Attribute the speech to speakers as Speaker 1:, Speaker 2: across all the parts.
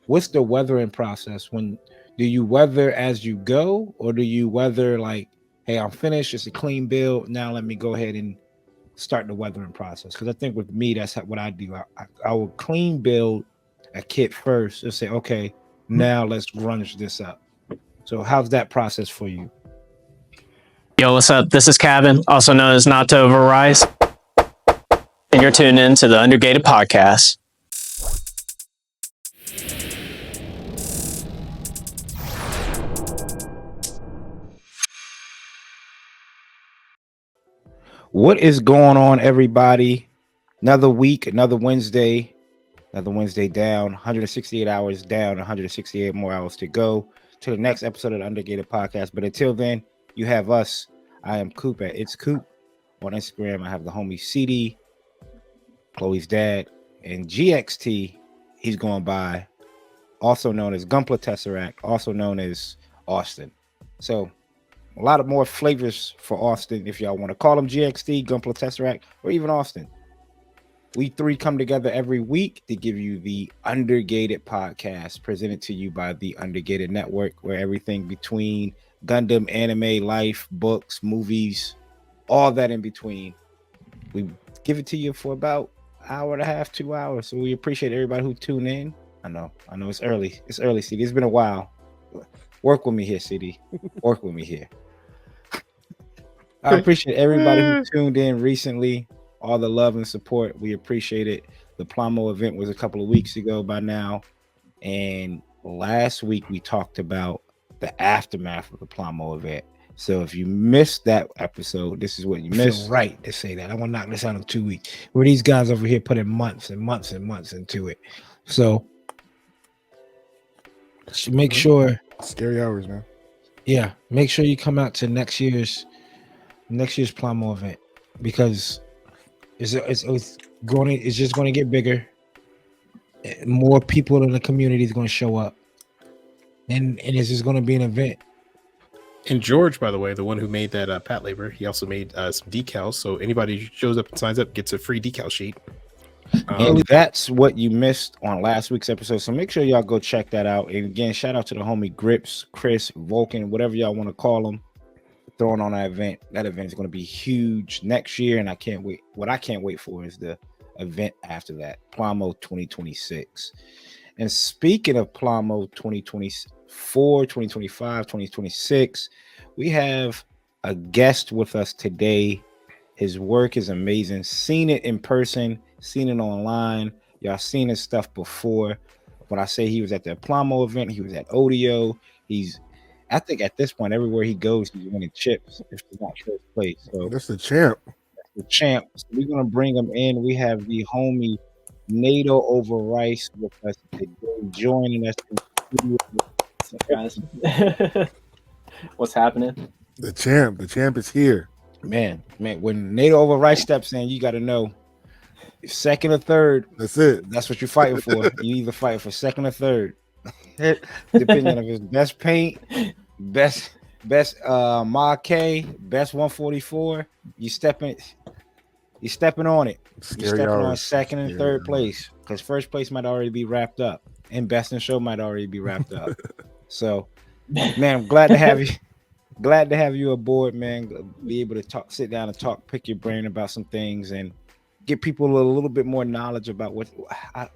Speaker 1: what's the weathering process? When do you weather as you go, or do you weather like, hey, I'm finished, it's a clean build, now let me go ahead and start the weathering process? Because I think with me, that's what I do. I will clean build a kit first and say, okay, now let's grunge this up. So how's that process for you?
Speaker 2: Yo, what's up? This is Kevin, also known as Not to Overrise, and you're tuned in to the Undergated Podcast.
Speaker 1: What is going on, everybody? Another week, another Wednesday down, 168 hours down, 168 more hours to go to the next episode of the Undergated Podcast. But until then, you have us. I am Coop at It's Coop on Instagram. I have the homie CD, Chloe's dad, and GXT. He's going by, also known as Gunpla Tesseract, also known as Austin. So a lot of more flavors for Austin if y'all want to call him GXT, Gunpla Tesseract, or even Austin. We three come together every week to give you the Undergated Podcast, presented to you by the Undergated Network, where everything between Gundam, anime, life, books, movies, all that in between, we give it to you for about an hour and a half, 2 hours. So we appreciate everybody who tuned in. I know it's early. It's early, CD. It's been a while. Work with me here, CD. Work with me here. I appreciate everybody who tuned in recently. All the love and support. We appreciate it. The Plomo event was a couple of weeks ago by now. And last week we talked about the aftermath of the Plomo event. So if you missed that episode, this is what you missed. Right to say that. I want to knock this out in 2 weeks. Where these guys over here putting months and months and months into it. So make sure.
Speaker 3: Scary hours, man.
Speaker 1: Yeah, make sure you come out to next year's Plomo event, because it's just going to get bigger. More people in the community is going to show up, and it's just going to be an event.
Speaker 4: And George, by the way, the one who made that Pat Labor, he also made some decals. So anybody who shows up and signs up gets a free decal sheet.
Speaker 1: And that's what you missed on last week's episode. So make sure y'all go check that out. And again, shout out to the homie Grips, Chris, Vulcan, whatever y'all want to call them, throwing on that event. That event is going to be huge next year, and I can't wait. What I can't wait for is the event after that, Plomo 2026. And speaking of Plomo 2024, 2025, 2026, we have a guest with us today. His work is amazing. Seen it in person, seen it online. Y'all seen his stuff before. When I say he was at the Plomo event, he was at Odio. I think at this point, everywhere he goes, he's winning chips if he's not first place. So
Speaker 3: That's the champ.
Speaker 1: the champ. So we're gonna bring him in. We have the homie NATO over Rice with us today, joining us.
Speaker 2: Guys, what's happening?
Speaker 3: The champ is here.
Speaker 1: Man, when NATO over Rice steps in, you got to know second or third.
Speaker 3: That's it.
Speaker 1: That's what you're fighting for. You either fight for second or third, depending on his best paint, best Maquet, best 144. You stepping on it. You're stepping on second and third place, because first place might already be wrapped up, and best in show might already be wrapped up. So, man, I'm glad to have you. Glad to have you aboard, man. Be able to sit down and talk, pick your brain about some things, and get people a little bit more knowledge about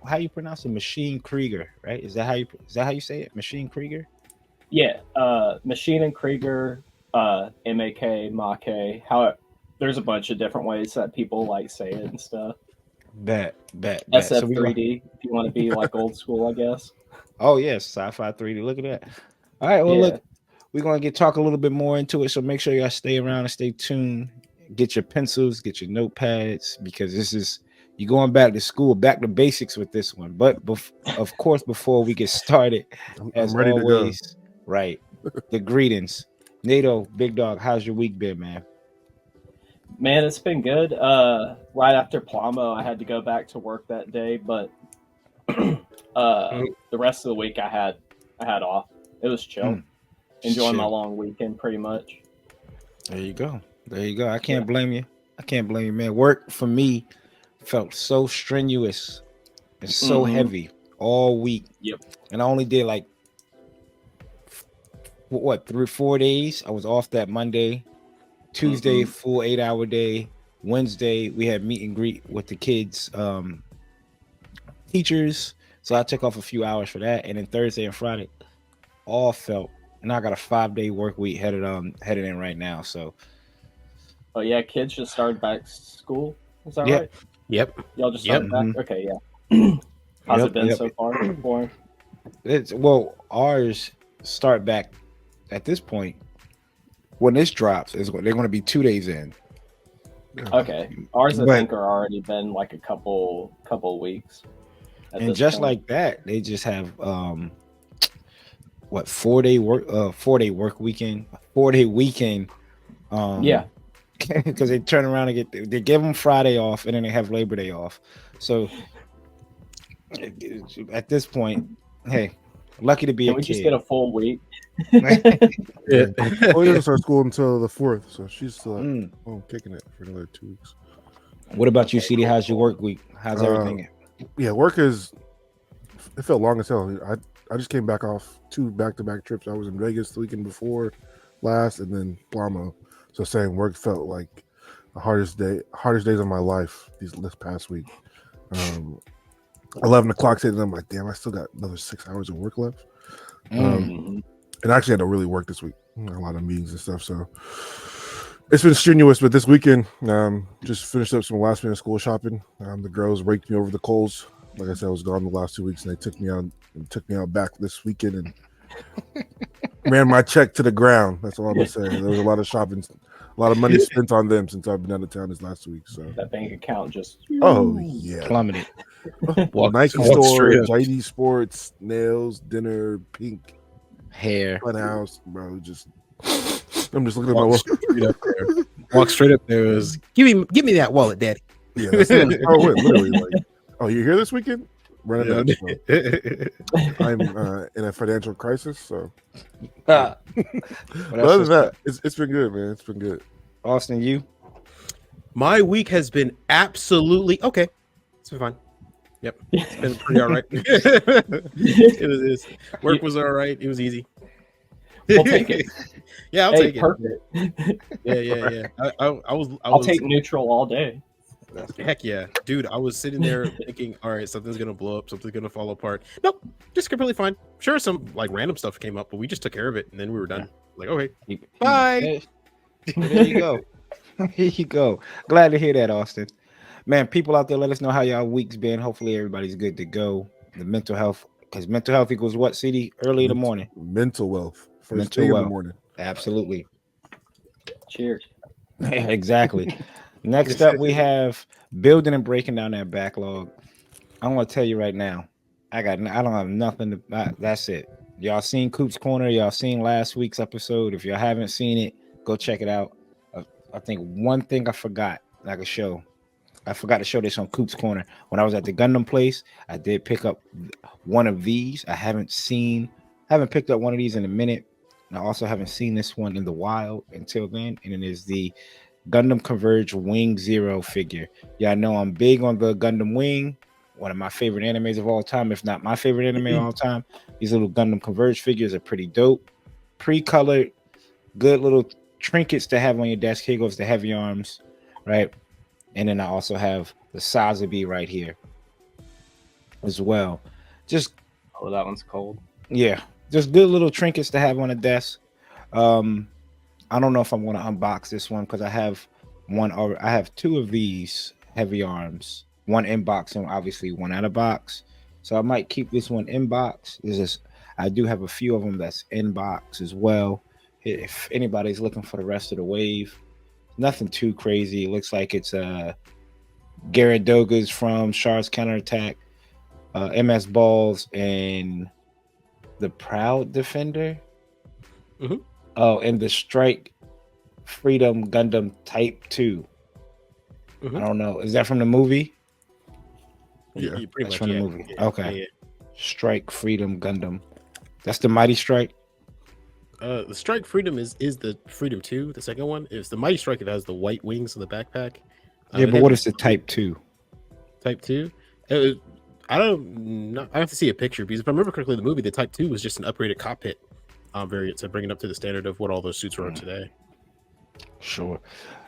Speaker 1: how you pronounce it. Machine Krieger, right? Is that how you say it? Machine Krieger?
Speaker 2: Yeah, Machine and Krieger, MAK, Maquet. There's a bunch of different ways that people like say it and stuff.
Speaker 1: Bet.
Speaker 2: SF3D, if you want to be like old school, I guess.
Speaker 1: Oh yes, sci-fi 3D. Look at that. All right, well look. We're going to talk a little bit more into it, so make sure y'all stay around and stay tuned. Get your pencils, get your notepads, because you're going back to school, back to basics with this one. But of course, before we get started, as
Speaker 3: I'm ready
Speaker 1: always,
Speaker 3: to go.
Speaker 1: Right, the greetings. NATO, big dog, how's your week been, man?
Speaker 2: Man, it's been good. Right after Plomo, I had to go back to work that day, but the rest of the week I had off. It was chill. Enjoying my long weekend, pretty much.
Speaker 1: There you go. I can't blame you. Man. Work for me felt so strenuous and so heavy all week.
Speaker 2: Yep.
Speaker 1: And I only did like 4 days. I was off that Monday. Tuesday, full 8-hour day. Wednesday, we had meet and greet with the kids, teachers. So I took off a few hours for that. And then Thursday and Friday, all felt. And I got a 5-day work week headed in right now. So
Speaker 2: Oh yeah, kids just started back school. Is that
Speaker 1: Yep.
Speaker 2: right?
Speaker 4: Yep.
Speaker 2: Y'all just
Speaker 4: Yep.
Speaker 2: started back? Okay, yeah. How's
Speaker 1: Yep,
Speaker 2: it been
Speaker 1: yep.
Speaker 2: so far for him?
Speaker 1: Ours start back at this point. When this drops, they're going to be 2 days in.
Speaker 2: Okay. Ours I
Speaker 1: But-
Speaker 2: think are already been like a couple weeks. at
Speaker 1: And
Speaker 2: this
Speaker 1: just
Speaker 2: point.
Speaker 1: like that, they just have 4-day work weekend, 4-day weekend.
Speaker 2: Yeah.
Speaker 1: Because they turn around and they give them Friday off, and then they have Labor Day off. So at this point, hey, lucky to be
Speaker 2: Can
Speaker 1: a
Speaker 2: we
Speaker 1: kid.
Speaker 2: just get a full week?
Speaker 3: Well, he doesn't start school until the 4th, so she's still kicking it for another 2 weeks.
Speaker 1: What about you, CD? How's your work week? How's everything?
Speaker 3: Yeah, work it felt long as hell. I just came back off 2 back-to-back trips. I was in Vegas the weekend before last, and then Plamo. So saying work felt like the hardest days of my life this past week. 11 o'clock hit, and I'm like, damn, I still got another 6 hours of work left. And I actually had to really work this week. A lot of meetings and stuff. So it's been strenuous, but this weekend, just finished up some last minute school shopping. The girls raked me over the coals. Like I said, I was gone the last 2 weeks, and they took me out back this weekend and ran my check to the ground. That's all I'm gonna say. There was a lot of shopping, a lot of money spent on them since I've been out of town this last week. So
Speaker 2: That bank account just
Speaker 1: Plummeted.
Speaker 3: Nike
Speaker 4: walk
Speaker 3: store,
Speaker 4: straight up.
Speaker 3: JD Sports, nails, dinner, pink,
Speaker 1: Hair.
Speaker 3: fun house, bro. I'm just looking at my wallet.
Speaker 4: Walk straight up there. Was give me that wallet, Daddy.
Speaker 3: Yeah, that's how it went, literally. Like, oh, you're here this weekend? Running
Speaker 4: Yeah.
Speaker 3: that. So I'm in a financial crisis. So,
Speaker 1: But
Speaker 3: but other than that, it's been good, man. It's been good.
Speaker 1: Austin, you?
Speaker 4: My week has been absolutely okay. It's been fine. Yep, it's been pretty all right. Work was all right. It was easy.
Speaker 2: We'll take it.
Speaker 4: Yeah, I'll
Speaker 2: Hey,
Speaker 4: take it.
Speaker 2: perfect.
Speaker 4: Yeah.
Speaker 2: I'll take neutral all day.
Speaker 4: Heck yeah, dude! I was sitting there thinking, all right, something's gonna blow up, something's gonna fall apart. Nope, just completely fine. Sure, some like random stuff came up, but we just took care of it, and then we were done. Like, okay, bye.
Speaker 1: There you go. Here you go. Glad to hear that, Austin. Man, people out there, let us know how y'all week's been. Hopefully, everybody's good to go. The mental health, because mental health equals what, CD? Early in the morning.
Speaker 3: Mental wealth. First
Speaker 1: Mental
Speaker 3: thing in
Speaker 1: wealth.
Speaker 3: the morning.
Speaker 1: Absolutely.
Speaker 2: Cheers.
Speaker 1: Exactly. Next up, we have building and breaking down that backlog. I'm gonna tell you right now, I don't have nothing to. That's it. Y'all seen Coop's Corner? Y'all seen last week's episode? If y'all haven't seen it, go check it out. I think one thing I forgot, like a show. I forgot to show this on Coop's Corner. When I was at the Gundam place, I did pick up one of these. I haven't picked up one of these in a minute. And I also haven't seen this one in the wild until then. And it is the Gundam Converge Wing Zero figure. Yeah, I know I'm big on the Gundam Wing, one of my favorite animes of all time, if not my favorite anime of all time. These little Gundam Converge figures are pretty dope. Pre-colored, good little trinkets to have on your desk. Here goes the heavy arms, right? And then I also have the Sazabi right here as well. Just
Speaker 2: that one's cold.
Speaker 1: yeah, just good little trinkets to have on a desk. I don't know if I'm going to unbox this one because I have two of these heavy arms, one in box and obviously one out of box. So I might keep this one in box. I do have a few of them that's in box as well. If anybody's looking for the rest of the wave, nothing too crazy. It looks like it's Garrett Dogas from Shard's Counterattack, MS Balls, and the Proud Defender.
Speaker 4: Mhm.
Speaker 1: Oh, and the Strike Freedom Gundam Type 2.
Speaker 4: Mhm.
Speaker 1: I don't know. Is that from the movie?
Speaker 3: Yeah.
Speaker 4: Pretty
Speaker 1: That's
Speaker 4: much
Speaker 1: from the
Speaker 4: yeah.
Speaker 1: movie.
Speaker 4: Yeah,
Speaker 1: Okay.
Speaker 4: yeah.
Speaker 1: Strike Freedom Gundam. That's the Mighty Strike.
Speaker 4: The Strike Freedom is the Freedom 2. The second one is the Mighty Strike. It has the white wings on the backpack.
Speaker 1: Yeah, but what is the Type 2?
Speaker 4: Type 2? I have to see a picture because if I remember correctly, the movie, the Type 2 was just an upgraded cockpit variant to bring it up to the standard of what all those suits are today.
Speaker 1: Sure.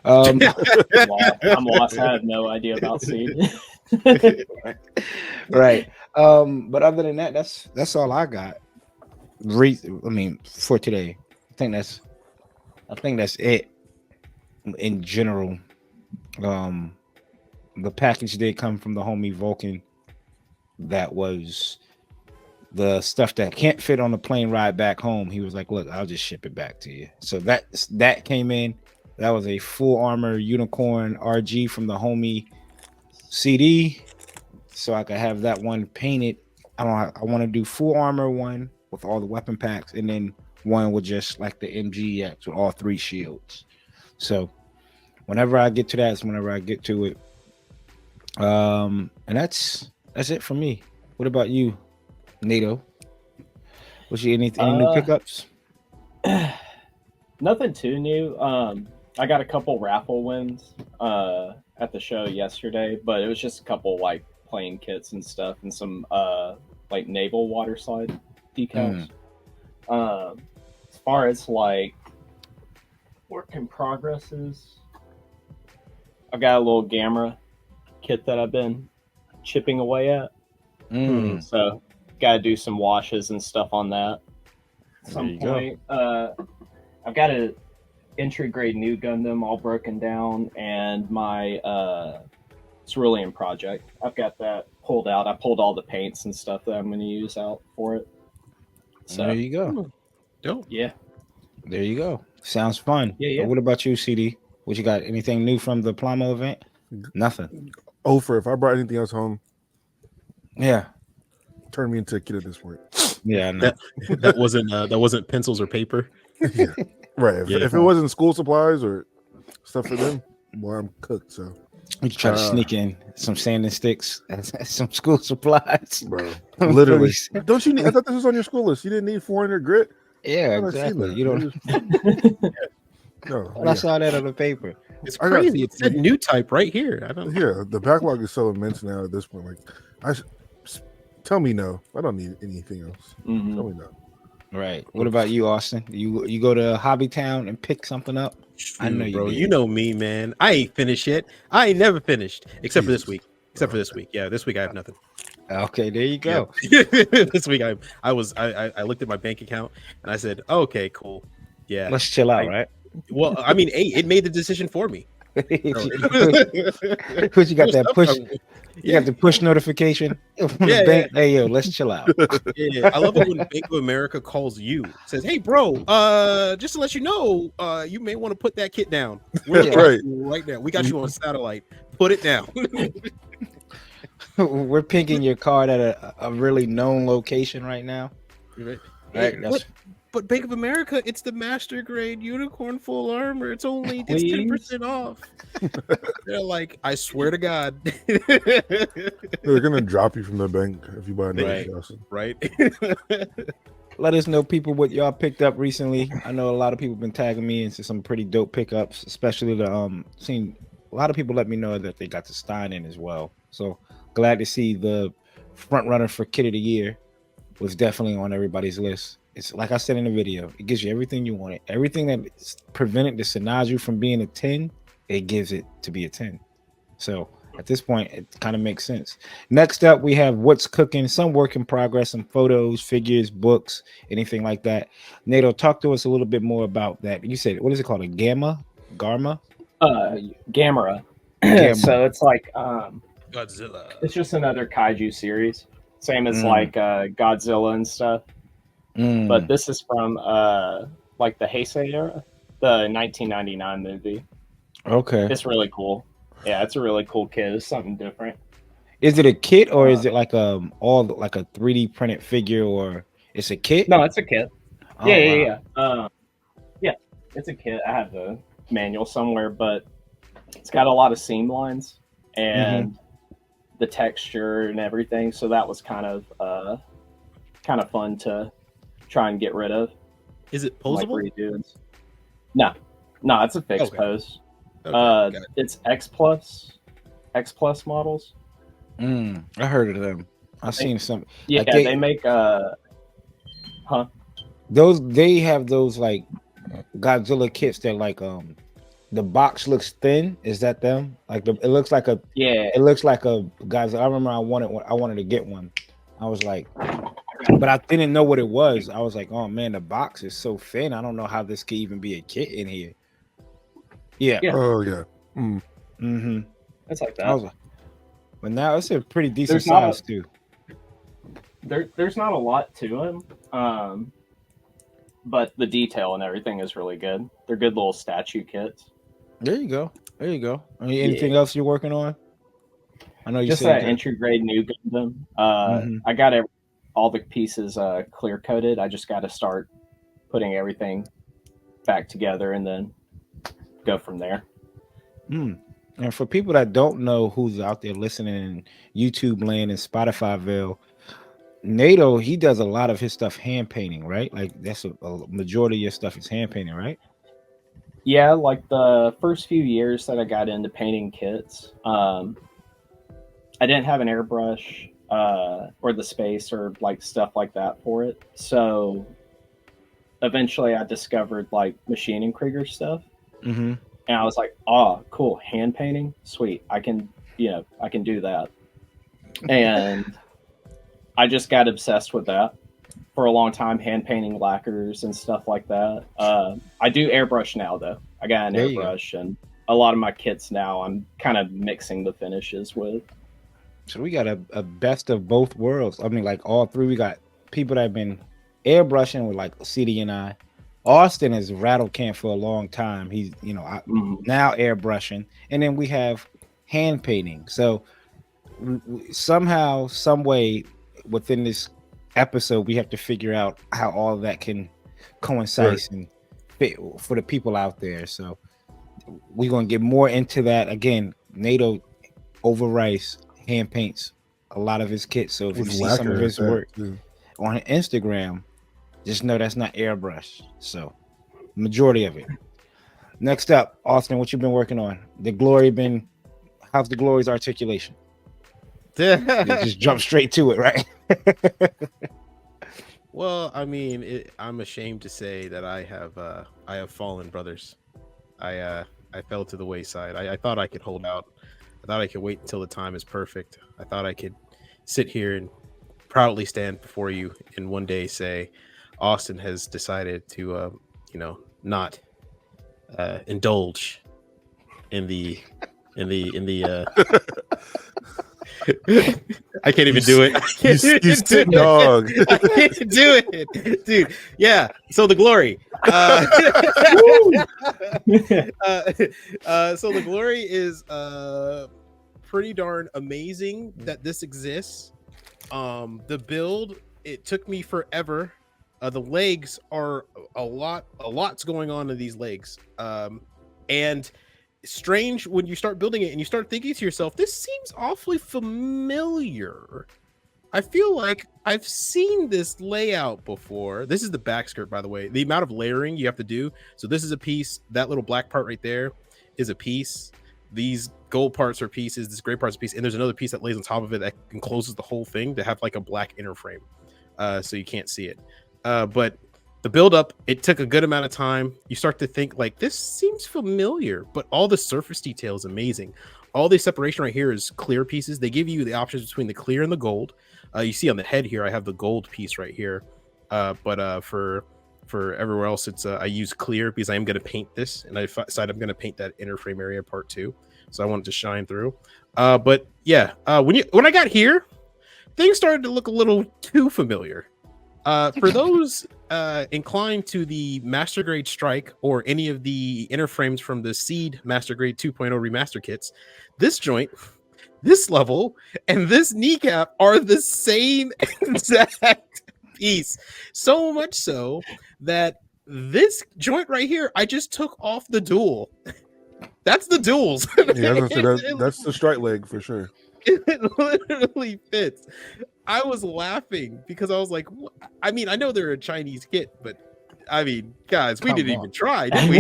Speaker 2: I'm lost. I have no idea about seed.
Speaker 1: Right. But other than that, that's all I got. For today, I think that's it in general. The package did come from the homie Vulcan. That was the stuff that can't fit on the plane ride back home. He was like, "Look, I'll just ship it back to you." So that came in. That was a full armor unicorn RG from the homie CD. So I could have that one painted. I want to do full armor one with all the weapon packs, and then one with just like the MGX with all 3 shields. So whenever I get to that, is whenever I get to it. And that's it for me. What about you, Nato? Was you any new pickups?
Speaker 2: Nothing too new. I got a couple raffle wins at the show yesterday, but it was just a couple like plane kits and stuff, and some like naval water slide decals. As far as like work in progresses, I've got a little Gamera kit that I've been chipping away at. So gotta do some washes and stuff on that. At some point. I've got a entry grade new Gundam all broken down, and my Cerulean project. I've got that pulled out. I pulled all the paints and stuff that I'm going to use out for it. So
Speaker 1: there you go.
Speaker 4: Dope.
Speaker 2: Yeah.
Speaker 1: There you go. Sounds fun.
Speaker 2: Yeah.
Speaker 1: What about you, CD? What you got? Anything new from the Plamo event? Nothing.
Speaker 3: If I brought anything else home,
Speaker 1: yeah,
Speaker 3: turn me into a kid at this point.
Speaker 1: Yeah, I know.
Speaker 4: That wasn't pencils or paper.
Speaker 3: Yeah. Right. If it wasn't school supplies or stuff for them, well, I'm cooked. So
Speaker 1: you try to sneak in some sanding sticks and some school supplies,
Speaker 3: bro. Literally. Don't you need? I thought this was on your school list. You didn't need 400 grit.
Speaker 1: Yeah, exactly. You don't.
Speaker 3: No,
Speaker 1: I saw that on the paper.
Speaker 4: It's crazy. It said new type right here. I don't know.
Speaker 3: Yeah, the backlog is so immense now at this point. Like, tell me no. I don't need anything else.
Speaker 2: Mm-hmm.
Speaker 3: Tell me no.
Speaker 1: Right. What about you, Austin? You go to Hobby Town and pick something up?
Speaker 4: Shoot,
Speaker 1: I know you,
Speaker 4: bro.
Speaker 1: did.
Speaker 4: You know me, man. I ain't finished yet. I ain't never finished except for this week. Except for this week. Yeah, this week I have nothing.
Speaker 1: Okay, there you go.
Speaker 4: Yeah. This week I looked at my bank account and I said, okay, cool. Yeah.
Speaker 1: Let's chill out, right?
Speaker 4: Well, I mean, hey, it made the decision for me.
Speaker 1: What you got that push? You got the push notification from the bank. Hey, yo, let's chill out.
Speaker 4: Yeah, I love it when Bank of America calls you, says, "Hey, bro, just to let you know, you may want to put that kit down. Right now. We got you on satellite. Put it down."
Speaker 1: We're pinging your card at a really known location right now.
Speaker 4: Right.
Speaker 1: But
Speaker 4: Bank of America, it's the master grade unicorn full armor. It's 10% off. They're like, I swear to God.
Speaker 3: They're gonna drop you from the bank if you buy a
Speaker 4: right.
Speaker 1: Let us know, people, what y'all picked up recently. I know a lot of people have been tagging me into some pretty dope pickups, especially seen a lot of people let me know that they got the Stein in as well. So glad to see the front runner for Kid of the Year was definitely on everybody's list. It's like I said in the video, it gives you everything you wanted. Everything that prevented the Sinaju from being a 10, it gives it to be a 10. So at this point, it kind of makes sense. Next up, we have what's cooking, some work in progress, some photos, figures, books, anything like that. Nato, talk to us a little bit more about that. You said, what is it called? A Gamera?
Speaker 2: Gamera. So it's like
Speaker 4: Godzilla.
Speaker 2: It's just another kaiju series, same as like Godzilla and stuff. But this is from like the Heisei era, the 1999 movie.
Speaker 1: Okay,
Speaker 2: it's really cool. Yeah, it's a really cool kit. It's something different.
Speaker 1: Is it a kit or is it like all like a 3D printed figure, or it's a kit?
Speaker 2: No, it's a kit.
Speaker 1: Oh,
Speaker 2: yeah. Yeah, it's a kit. I have the manual somewhere, but it's got a lot of seam lines and the texture and everything. So that was kind of fun to try and get rid of.
Speaker 4: Is it posable?
Speaker 2: Like redos. No, it's a fixed pose. It's X plus models.
Speaker 1: I heard of them. I've seen some.
Speaker 2: Yeah,
Speaker 1: like
Speaker 2: they make
Speaker 1: those. They have those like Godzilla kits that like the box looks thin. Is that them? Like it looks like a
Speaker 2: yeah.
Speaker 1: It looks like a guys. I remember I wanted to get one. I was like, but I didn't know what it was. I was like, oh man, the box is so thin. I don't know how this could even be a kit in here. Yeah.
Speaker 3: Oh yeah.
Speaker 1: Mm-hmm.
Speaker 2: It's like that.
Speaker 1: But now it's a pretty decent size too.
Speaker 2: There's not a lot to them, but the detail and everything is really good. They're good little statue kits.
Speaker 1: There you go. Anything else you're working on? I know you
Speaker 2: just
Speaker 1: said
Speaker 2: that entry grade new Gundam. I got all the pieces clear coated. I just got to start putting everything back together and then go from there.
Speaker 1: And for people that don't know who's out there listening in YouTube land and Spotifyville, NATO, he does a lot of his stuff hand painting, right? Like that's a majority of your stuff is hand painting, right?
Speaker 2: Yeah, like the first few years that I got into painting kits, I didn't have an airbrush or the space or like stuff like that for it. So eventually I discovered like machining Krieger stuff.
Speaker 1: Mm-hmm.
Speaker 2: And I was like, oh, cool, hand painting, sweet. I can do that. And I just got obsessed with that for a long time, hand painting lacquers and stuff like that. I do airbrush now, though. I got an airbrush, and a lot of my kits now I'm kind of mixing the finishes with.
Speaker 1: So we got a best of both worlds. I mean, like all three. We got people that have been airbrushing with like CD and I. Austin is rattle can for a long time. He's now airbrushing, and then we have hand painting. So somehow, some way, within this episode, we have to figure out how all of that can coincide and fit for the people out there. So we're gonna get more into that again. NATO over Rice hand paints a lot of his kits. So if you see some of his work on Instagram, just know that's not airbrush. So majority of it. Next up, Austin, what you been working on? How's the Glory's articulation? Just jump straight to it, right?
Speaker 4: Well, I mean, I'm ashamed to say that I have fallen, brothers. I fell to the wayside. I thought I could hold out. I thought I could wait until the time is perfect. I thought I could sit here and proudly stand before you and one day say, Austin has decided to, not indulge in the. I can't even do it.
Speaker 3: You sick dog.
Speaker 4: I can't do it, dude. Yeah. So the Glory. So the Glory is pretty darn amazing that this exists. The build, it took me forever. The legs are lot's going on in these legs. And strange when you start building it and you start thinking to yourself, this seems awfully familiar. I feel like I've seen this layout before. This is the back skirt, by the way. The amount of layering you have to do. So this is a piece. That little black part right there is a piece. These gold parts are pieces. This gray part's a piece. And there's another piece that lays on top of it that encloses the whole thing to have like a black inner frame. So you can't see it. But the build up, it took a good amount of time. You start to think like this seems familiar, but all the surface detail is amazing. All the separation right here is clear pieces. They give you the options between the clear and the gold. You see on the head here, I have the gold piece right here. But for everywhere else, it's I use clear because I am going to paint this, and I decided I'm going to paint that inner frame area part 2. So I want it to shine through. But yeah, when I got here, things started to look a little too familiar. For those inclined to the Master Grade Strike or any of the inner frames from the Seed Master Grade 2.0 remaster kits, this joint, this level, and this kneecap are the same exact piece. So much so that this joint right here, I just took off the dual. That's the duals.
Speaker 3: Yeah, that's the strike leg for sure.
Speaker 4: It literally fits. I was laughing because I was like, I mean, I know they're a Chinese kit, but I mean, guys, we didn't even try, did we?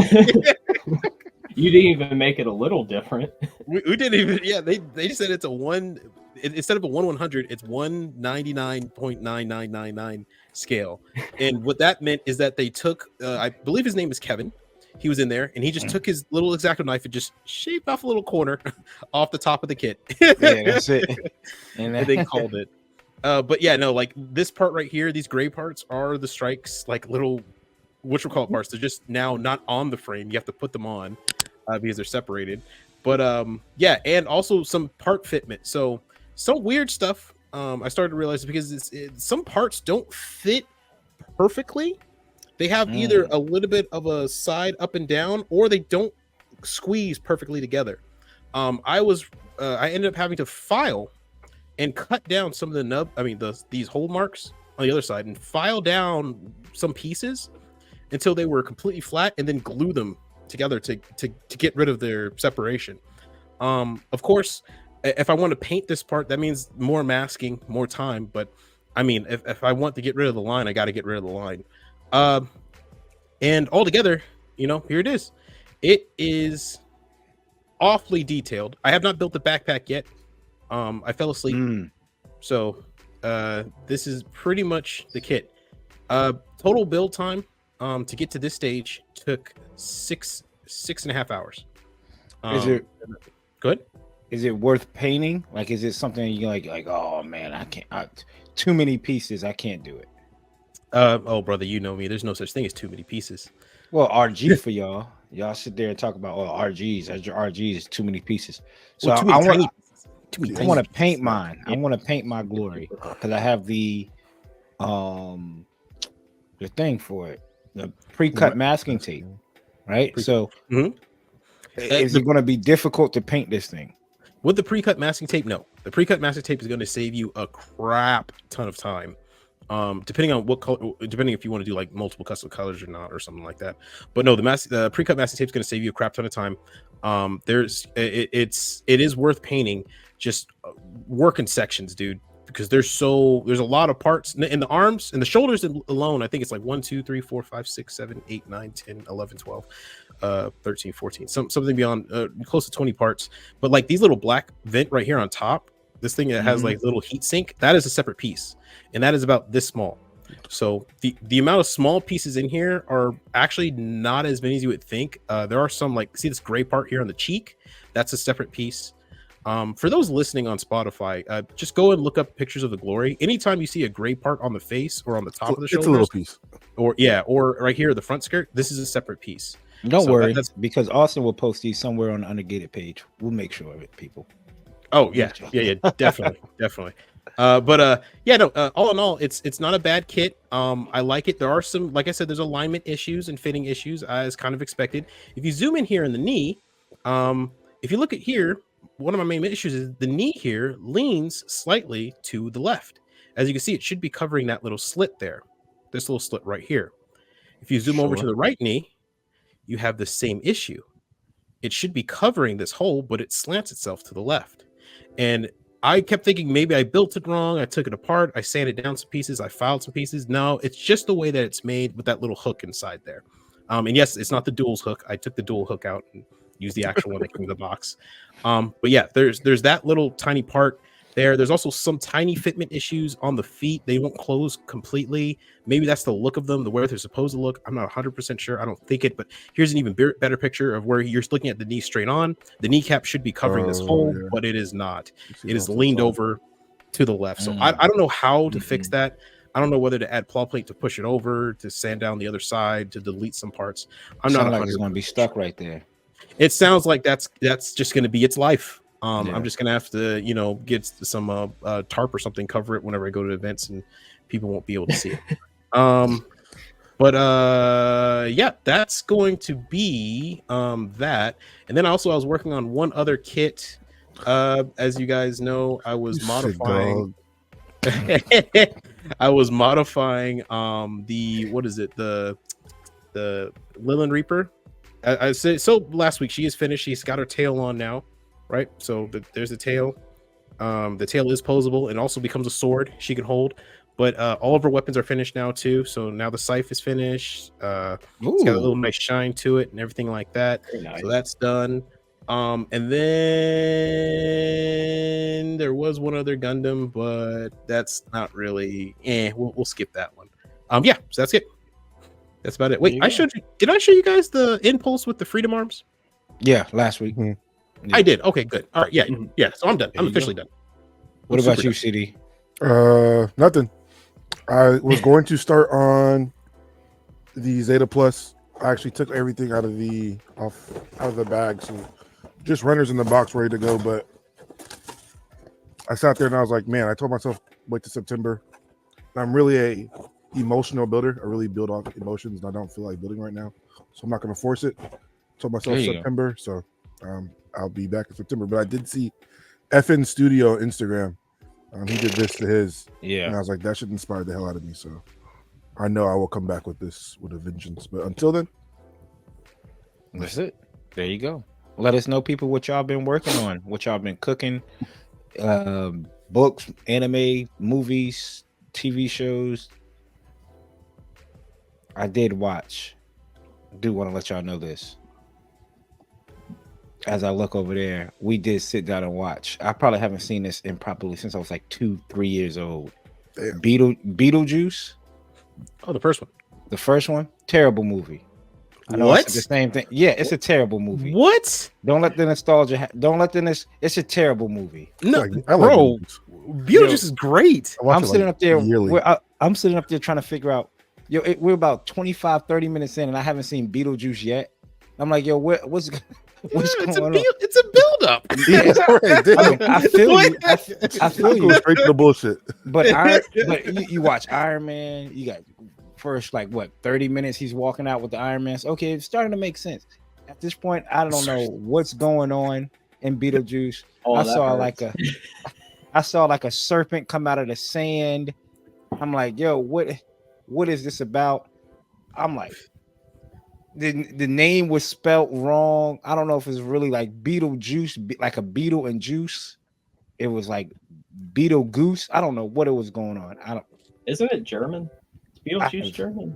Speaker 2: You didn't even make it a little different.
Speaker 4: We didn't even, yeah, they said it's a one, instead of a 1/100, it's 199.9999 scale. And what that meant is that they took, I believe his name is Kevin. He was in there, and he just took his little X-Acto knife and just shaved off a little corner off the top of the kit.
Speaker 1: Yeah, that's it.
Speaker 4: And they called it. But yeah, no, like this part right here, these gray parts are the strikes, like little whatchamacallit parts. They're just now not on the frame. You have to put them on because they're separated. But yeah, and also some part fitment. So some weird stuff. I started to realize because some parts don't fit perfectly. They have either a little bit of a side up and down, or they don't squeeze perfectly together. I ended up having to file and cut down some of the these hole marks on the other side, and file down some pieces until they were completely flat, and then glue them together to get rid of their separation. Of course, if I want to paint this part, that means more masking, more time. But I mean, if I want to get rid of the line, I got to get rid of the line. And altogether, here it is. It is awfully detailed. I have not built the backpack yet. I fell asleep. So this is pretty much the kit. Total build time to get to this stage took 6.5 hours.
Speaker 1: Is it
Speaker 4: good?
Speaker 1: Is it worth painting? Like, is it something you like, oh man, I can't, too many pieces, I can't do it.
Speaker 4: Oh brother, you know me. There's no such thing as too many pieces.
Speaker 1: Well, RG for y'all. Y'all sit there and talk about RGs. As your RGs is too many pieces. So I want to paint mine. I want to paint my glory because I have the thing for it, the pre-cut masking tape, right? So is it going to be difficult to paint this thing?
Speaker 4: With the pre-cut masking tape, no. The pre-cut masking tape is going to save you a crap ton of time. Depending on what color, depending if you want to do like multiple custom colors or not, or something like that. But no, the pre-cut masking tape is going to save you a crap ton of time. It is worth painting, just working sections, dude, because there's a lot of parts in the arms and the shoulders alone. I think it's like 1, 2, 3, 4, 5, 6, 7, 8, 9, 10, 11, 12, 13, 14, something beyond close to 20 parts. But like these little black vent right here on top, this thing that has like little heat sink, that is a separate piece, and that is about this small. So the amount of small pieces in here are actually not as many as you would think. There are some, like, see this gray part here on the cheek, that's a separate piece. For those listening on Spotify, just go and look up pictures of the glory. Anytime you see a gray part on the face or on the top of the shoulders,
Speaker 3: it's a little piece,
Speaker 4: or right here the front skirt, this is a separate piece.
Speaker 1: Don't worry, because Austin will post these somewhere on the Undergated page. We'll make sure of it, people.
Speaker 4: Oh yeah, definitely. But all in all, it's not a bad kit. I like it. There are some, like I said, there's alignment issues and fitting issues as kind of expected. If you zoom in here in the knee, if you look at here, one of my main issues is the knee here leans slightly to the left. As you can see, it should be covering that little slit there, this little slit right here. If you zoom over to the right knee, you have the same issue. It should be covering this hole, but it slants itself to the left. And I kept thinking maybe I built it wrong. I took it apart. I sanded down some pieces. I filed some pieces. No, it's just the way that it's made with that little hook inside there. And yes, it's not the duals hook. I took the dual hook out and used the actual one that came in the box. But yeah, there's that little tiny part there. There's also some tiny fitment issues on the feet. They won't close completely. Maybe that's the look of them, the way they're supposed to look. I'm not 100% sure. I don't think it, but here's an even better picture of where you're looking at the knee straight on. The kneecap should be covering this hole, but it is not. It is leaned over to the left. So I don't know how to fix that. I don't know whether to add claw plate to push it over, to sand down the other side, to delete some parts. I'm not
Speaker 1: like it's going to be stuck right there.
Speaker 4: It sounds like that's just going to be its life. I'm just gonna have to, get some tarp or something, cover it whenever I go to events, and people won't be able to see it. Yeah, that's going to be that. And then also I was working on one other kit. As you guys know, I was modifying. I was modifying the Lilin Reaper. I said so last week. She is finished. She's got her tail on now. Right, so there's the tail. The tail is posable and also becomes a sword she can hold. But all of her weapons are finished now too. So now the scythe is finished. It's got a little nice shine to it and everything like that. Nice. So that's done. And then there was one other Gundam, but that's not really. We'll skip that one. Yeah, so that's it. That's about it. Wait, did I show you guys the Impulse with the Freedom Arms?
Speaker 1: Yeah, last week.
Speaker 3: Mhm.
Speaker 1: Yeah.
Speaker 4: I did. Okay, good. All right, yeah. So I'm done.
Speaker 1: There
Speaker 4: I'm
Speaker 1: you
Speaker 4: officially done.
Speaker 1: What
Speaker 4: I'm
Speaker 1: about
Speaker 4: super
Speaker 1: you,
Speaker 4: done.
Speaker 1: CD?
Speaker 3: Nothing. I was going to start on the Zeta Plus. I actually took everything out of the bag, so just runners in the box ready to go. But I sat there and I was like, man, I told myself wait to September. I'm really a emotional builder. I really build off emotions, and I don't feel like building right now, so I'm not going to force it. Told myself
Speaker 1: There you
Speaker 3: September, so I'll be back in September. But I did see FN Studio on Instagram. He did this to his, and I
Speaker 1: Yeah.
Speaker 3: was like, that should inspire the hell out of me. So I know I will come back with this with a vengeance. But until then,
Speaker 1: That's it. There you go. Let us know, people, what y'all been working on, what y'all been cooking, books, anime, movies, TV shows. I did watch. Do want to let y'all know this. As I look over there, we did sit down and watch. I probably haven't seen this improperly since I was like 2-3 years old.
Speaker 3: damn.
Speaker 1: Beetlejuice,
Speaker 4: Oh, the first one.
Speaker 1: the first one, terrible movie. I know
Speaker 4: What?
Speaker 1: it's the same thing. Yeah, it's a terrible movie.
Speaker 4: What?
Speaker 1: Don't let the nostalgia. Don't let the. It's a terrible movie.
Speaker 4: No,
Speaker 3: I like
Speaker 4: bro.
Speaker 3: movies.
Speaker 4: Beetlejuice is great.
Speaker 3: I watch
Speaker 1: I'm
Speaker 3: it,
Speaker 1: sitting
Speaker 3: like,
Speaker 1: up there.
Speaker 3: yearly.
Speaker 1: I'm sitting up there trying to figure out. Yo, we're about 25-30 minutes in, and I haven't seen Beetlejuice yet. I'm like, yo, what's
Speaker 4: It's
Speaker 1: going on?
Speaker 4: it's a build-up.
Speaker 1: Yeah,
Speaker 3: Right, damn.
Speaker 1: I mean, I feel you. I feel
Speaker 3: Go
Speaker 1: you.
Speaker 3: straight to the bullshit.
Speaker 1: But you watch Iron Man. You got first 30 minutes. He's walking out with the Iron Man. Okay, it's starting to make sense. At this point, I don't know what's going on in Beetlejuice.
Speaker 2: Oh,
Speaker 1: I
Speaker 2: that
Speaker 1: saw
Speaker 2: hurts.
Speaker 1: like a serpent come out of the sand. I'm like, yo, what is this about? I'm like, the name was spelt wrong. I don't know if it's really like Beetlejuice, like a beetle and juice. It was like Beetle Goose. I don't know what it was going on.
Speaker 2: Isn't it German? Is Beetlejuice
Speaker 1: I-
Speaker 2: German?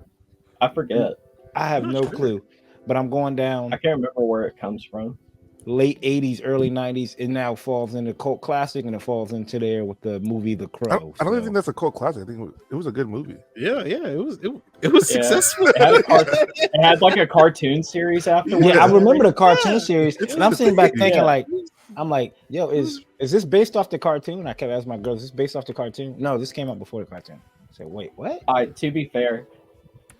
Speaker 2: I forget.
Speaker 1: I have
Speaker 4: I'm
Speaker 1: no
Speaker 4: not sure.
Speaker 1: clue. But I'm going down
Speaker 2: I can't remember where it comes from.
Speaker 1: late 80s, early 90s. It now falls into cult classic, and it falls into there with the movie The
Speaker 3: I
Speaker 1: Crow.
Speaker 3: don't even
Speaker 1: So,
Speaker 3: think that's a cult classic. I think it was a good movie.
Speaker 4: Yeah, it was
Speaker 2: Yeah.
Speaker 4: successful.
Speaker 2: It had like a cartoon series afterwards.
Speaker 1: yeah, I remember the cartoon series,
Speaker 3: It's
Speaker 1: and I'm sitting back thinking
Speaker 2: Yeah.
Speaker 1: I'm like, yo, is this based off the cartoon? I kept asking my girls, is this based off the cartoon? No, this came out before the cartoon. I said, wait, what?
Speaker 2: To be fair,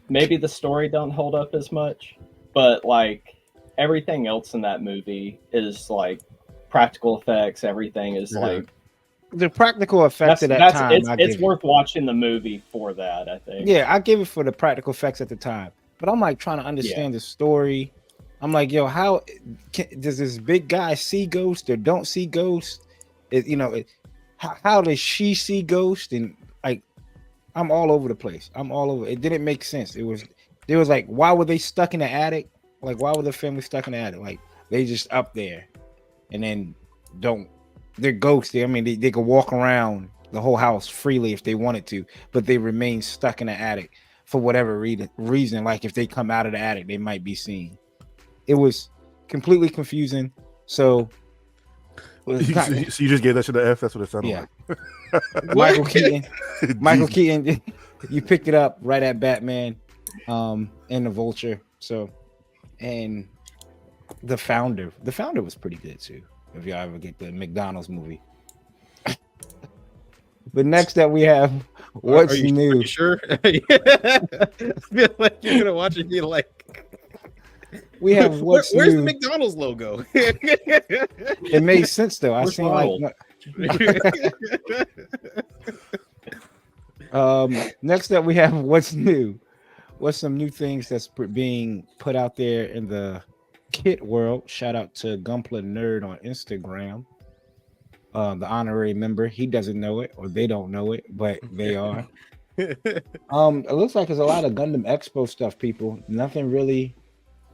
Speaker 2: maybe the story don't hold up as much, but like everything else in that movie is like practical effects. Everything is
Speaker 3: Yeah.
Speaker 2: like
Speaker 1: The practical effects at that time.
Speaker 2: it's worth watching the movie for that. I think.
Speaker 1: Yeah, I give it for the practical effects at the time, but I'm like trying to understand the story. I'm like, yo, how does this big guy see ghosts or don't see ghosts? How does she see ghosts? And like, I'm all over the place. I'm all over. It didn't make sense. There was like, why were they stuck in the attic? Like, why were the family stuck in the attic? Like, they just up there, and then they're ghosts. I mean, they could walk around the whole house freely if they wanted to, but they remain stuck in the attic for whatever reason. Like, if they come out of the attic, they might be seen. It was completely confusing. So,
Speaker 3: So you just gave that shit an F. That's what it sounded
Speaker 1: yeah.
Speaker 3: like.
Speaker 1: Michael Keaton,
Speaker 3: Jesus.
Speaker 1: Keaton, you picked it up right at Batman, and the Vulture. So, and the Founder was pretty good too. If y'all ever get the McDonald's movie. But next up we have what's
Speaker 4: Are you
Speaker 1: new.
Speaker 4: sure? I feel like you're gonna watch it and be like,
Speaker 1: We have what's
Speaker 4: where's
Speaker 1: new.
Speaker 4: the McDonald's logo?
Speaker 1: It made sense though. I
Speaker 2: Where's
Speaker 1: seen
Speaker 2: Ronald?
Speaker 1: next up we have what's new. What's some new things that's being put out there in the kit world? Shout out to Gunpla Nerd on Instagram. The honorary member. He doesn't know it, or they don't know it, but they are. It looks like there's a lot of Gundam Expo stuff, people. Nothing really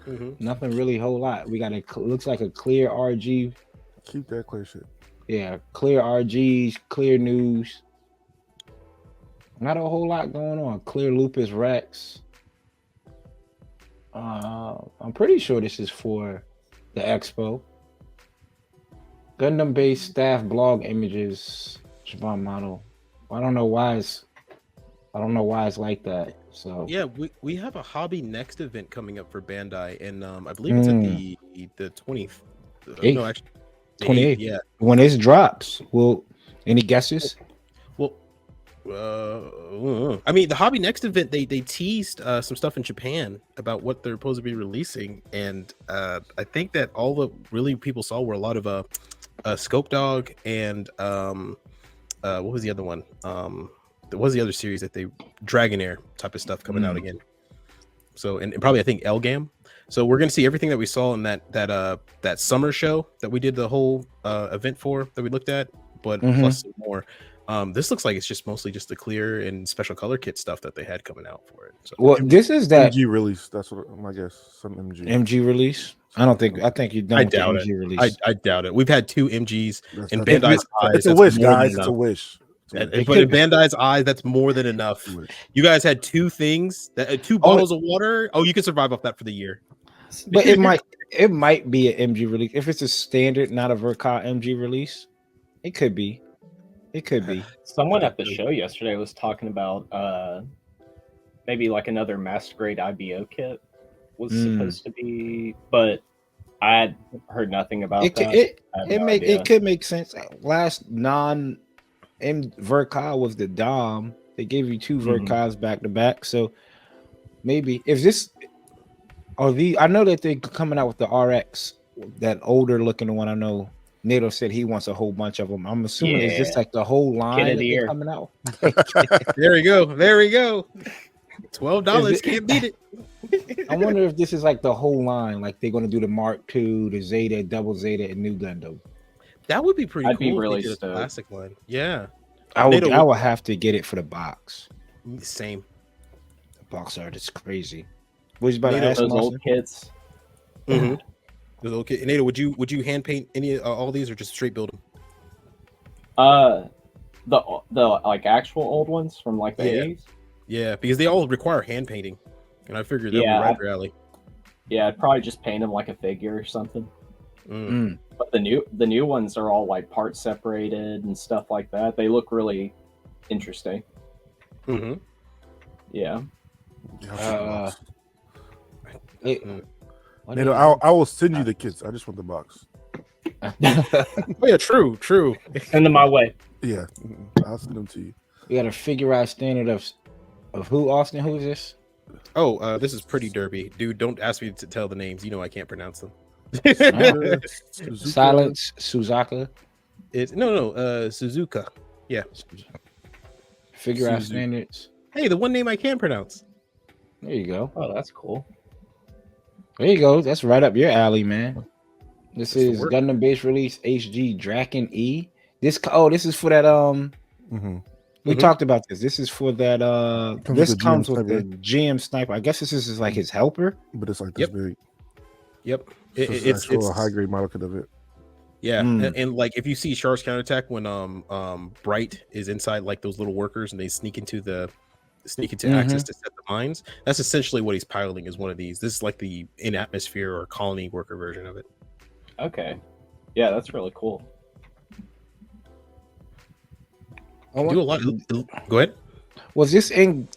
Speaker 1: whole lot. We got looks like a clear RG.
Speaker 3: Keep that clear shit.
Speaker 1: Yeah, clear RGs, clear news. Not a whole lot going on. Clear Lupus Rex. I'm pretty sure this is for the expo. Gundam based staff blog images. Javon model. I don't know why it's like that. So
Speaker 4: Yeah, we have a Hobby Next event coming up for Bandai, and I believe it's at the 20th. No, actually, the
Speaker 1: 28th.
Speaker 4: 8th, yeah.
Speaker 1: When this drops, any guesses?
Speaker 4: Well, I mean, the Hobby Next event, they teased some stuff in Japan about what they're supposed to be releasing, and I think that all the really people saw were a lot of Scope Dog and what was the other one? What was the other series that they Dragonair type of stuff coming out again? So and probably I think Elgam. So we're gonna see everything that we saw in that summer show that we did the whole event for that we looked at, but plus some more. This looks like it's just mostly just the clear and special color kit stuff that they had coming out for it. So
Speaker 1: Well, this is that
Speaker 3: MG release. That's what my guess. Some
Speaker 1: MG release. I think you're done
Speaker 4: I
Speaker 1: with the
Speaker 4: doubt
Speaker 1: MG
Speaker 4: it.
Speaker 1: release.
Speaker 4: I doubt it. We've had 2 MGs in
Speaker 3: that's-
Speaker 4: Bandai's eyes.
Speaker 3: It's a
Speaker 4: that's
Speaker 3: wish,
Speaker 4: more than
Speaker 3: guys. It's a
Speaker 4: enough.
Speaker 3: wish.
Speaker 4: But in Bandai's eyes, that's more than enough. You guys had 2 things, 2 bottles of water. Oh, you can survive off that for the year.
Speaker 1: But it might be an MG release. If it's a standard, not a Verka MG release, it could be. It could be.
Speaker 2: Someone at the show yesterday was talking about maybe like another Master Grade IBO kit was supposed to be, but I had heard nothing about that.
Speaker 1: It could make sense. Last Verka was the Dom. They gave you 2 Verkas back to back. So maybe if this I know that they're coming out with the RX, that older looking one. I know NATO said he wants a whole bunch of them. I'm assuming it's just like the whole line that they're coming out.
Speaker 4: There we go. $12 can't beat it.
Speaker 1: I wonder if this is like the whole line, like they're going to do the Mark II, the Zeta, Double Zeta, and New Gundam.
Speaker 4: That would be pretty cool.
Speaker 2: I'd be really
Speaker 4: stoked. Classic line. Yeah.
Speaker 1: I would have to get it for the box.
Speaker 4: Same.
Speaker 1: The box art is crazy. What you about to ask
Speaker 2: those old kits?
Speaker 4: Mm-hmm. Those old kits. Nado, would you hand paint any all these or just straight build them?
Speaker 2: The like actual old ones from like the 80s.
Speaker 4: Yeah, because they all require hand painting, and I figured that would be right up your alley.
Speaker 2: Yeah, I'd probably just paint them like a figure or something. But the new ones are all like part separated and stuff like that. They look really interesting. Yeah.
Speaker 3: I will send you the kits. I just want the box.
Speaker 4: Oh yeah, true.
Speaker 2: Send them my way.
Speaker 3: Yeah, I'll send them to you.
Speaker 1: We got to figure out standard of who, Austin. Who is this?
Speaker 4: Oh, this is Pretty Derby, dude. Don't ask me to tell the names. You know I can't pronounce them.
Speaker 1: Silence Suzaka.
Speaker 4: It's no Suzuka. Yeah.
Speaker 1: Figure out standards.
Speaker 4: Hey, the one name I can pronounce.
Speaker 1: There you go.
Speaker 2: Oh, that's cool.
Speaker 1: There you go. That's right up your alley, man. This is Gundam base release HG Draken E. This is for that we talked about this. This is for that this comes with the GM sniper. I guess this is like his helper.
Speaker 3: But it's like this big.
Speaker 4: Yep.
Speaker 3: So it's a high grade model kit of it.
Speaker 4: Yeah, and like if you see Char's counterattack when Bright is inside like those little workers and they sneak into access to set the mines, that's essentially what he's piloting is one of these. This is like the in atmosphere or colony worker version of it.
Speaker 2: Okay. Yeah, that's really cool.
Speaker 4: Do a lot. Go ahead.
Speaker 1: Was this in?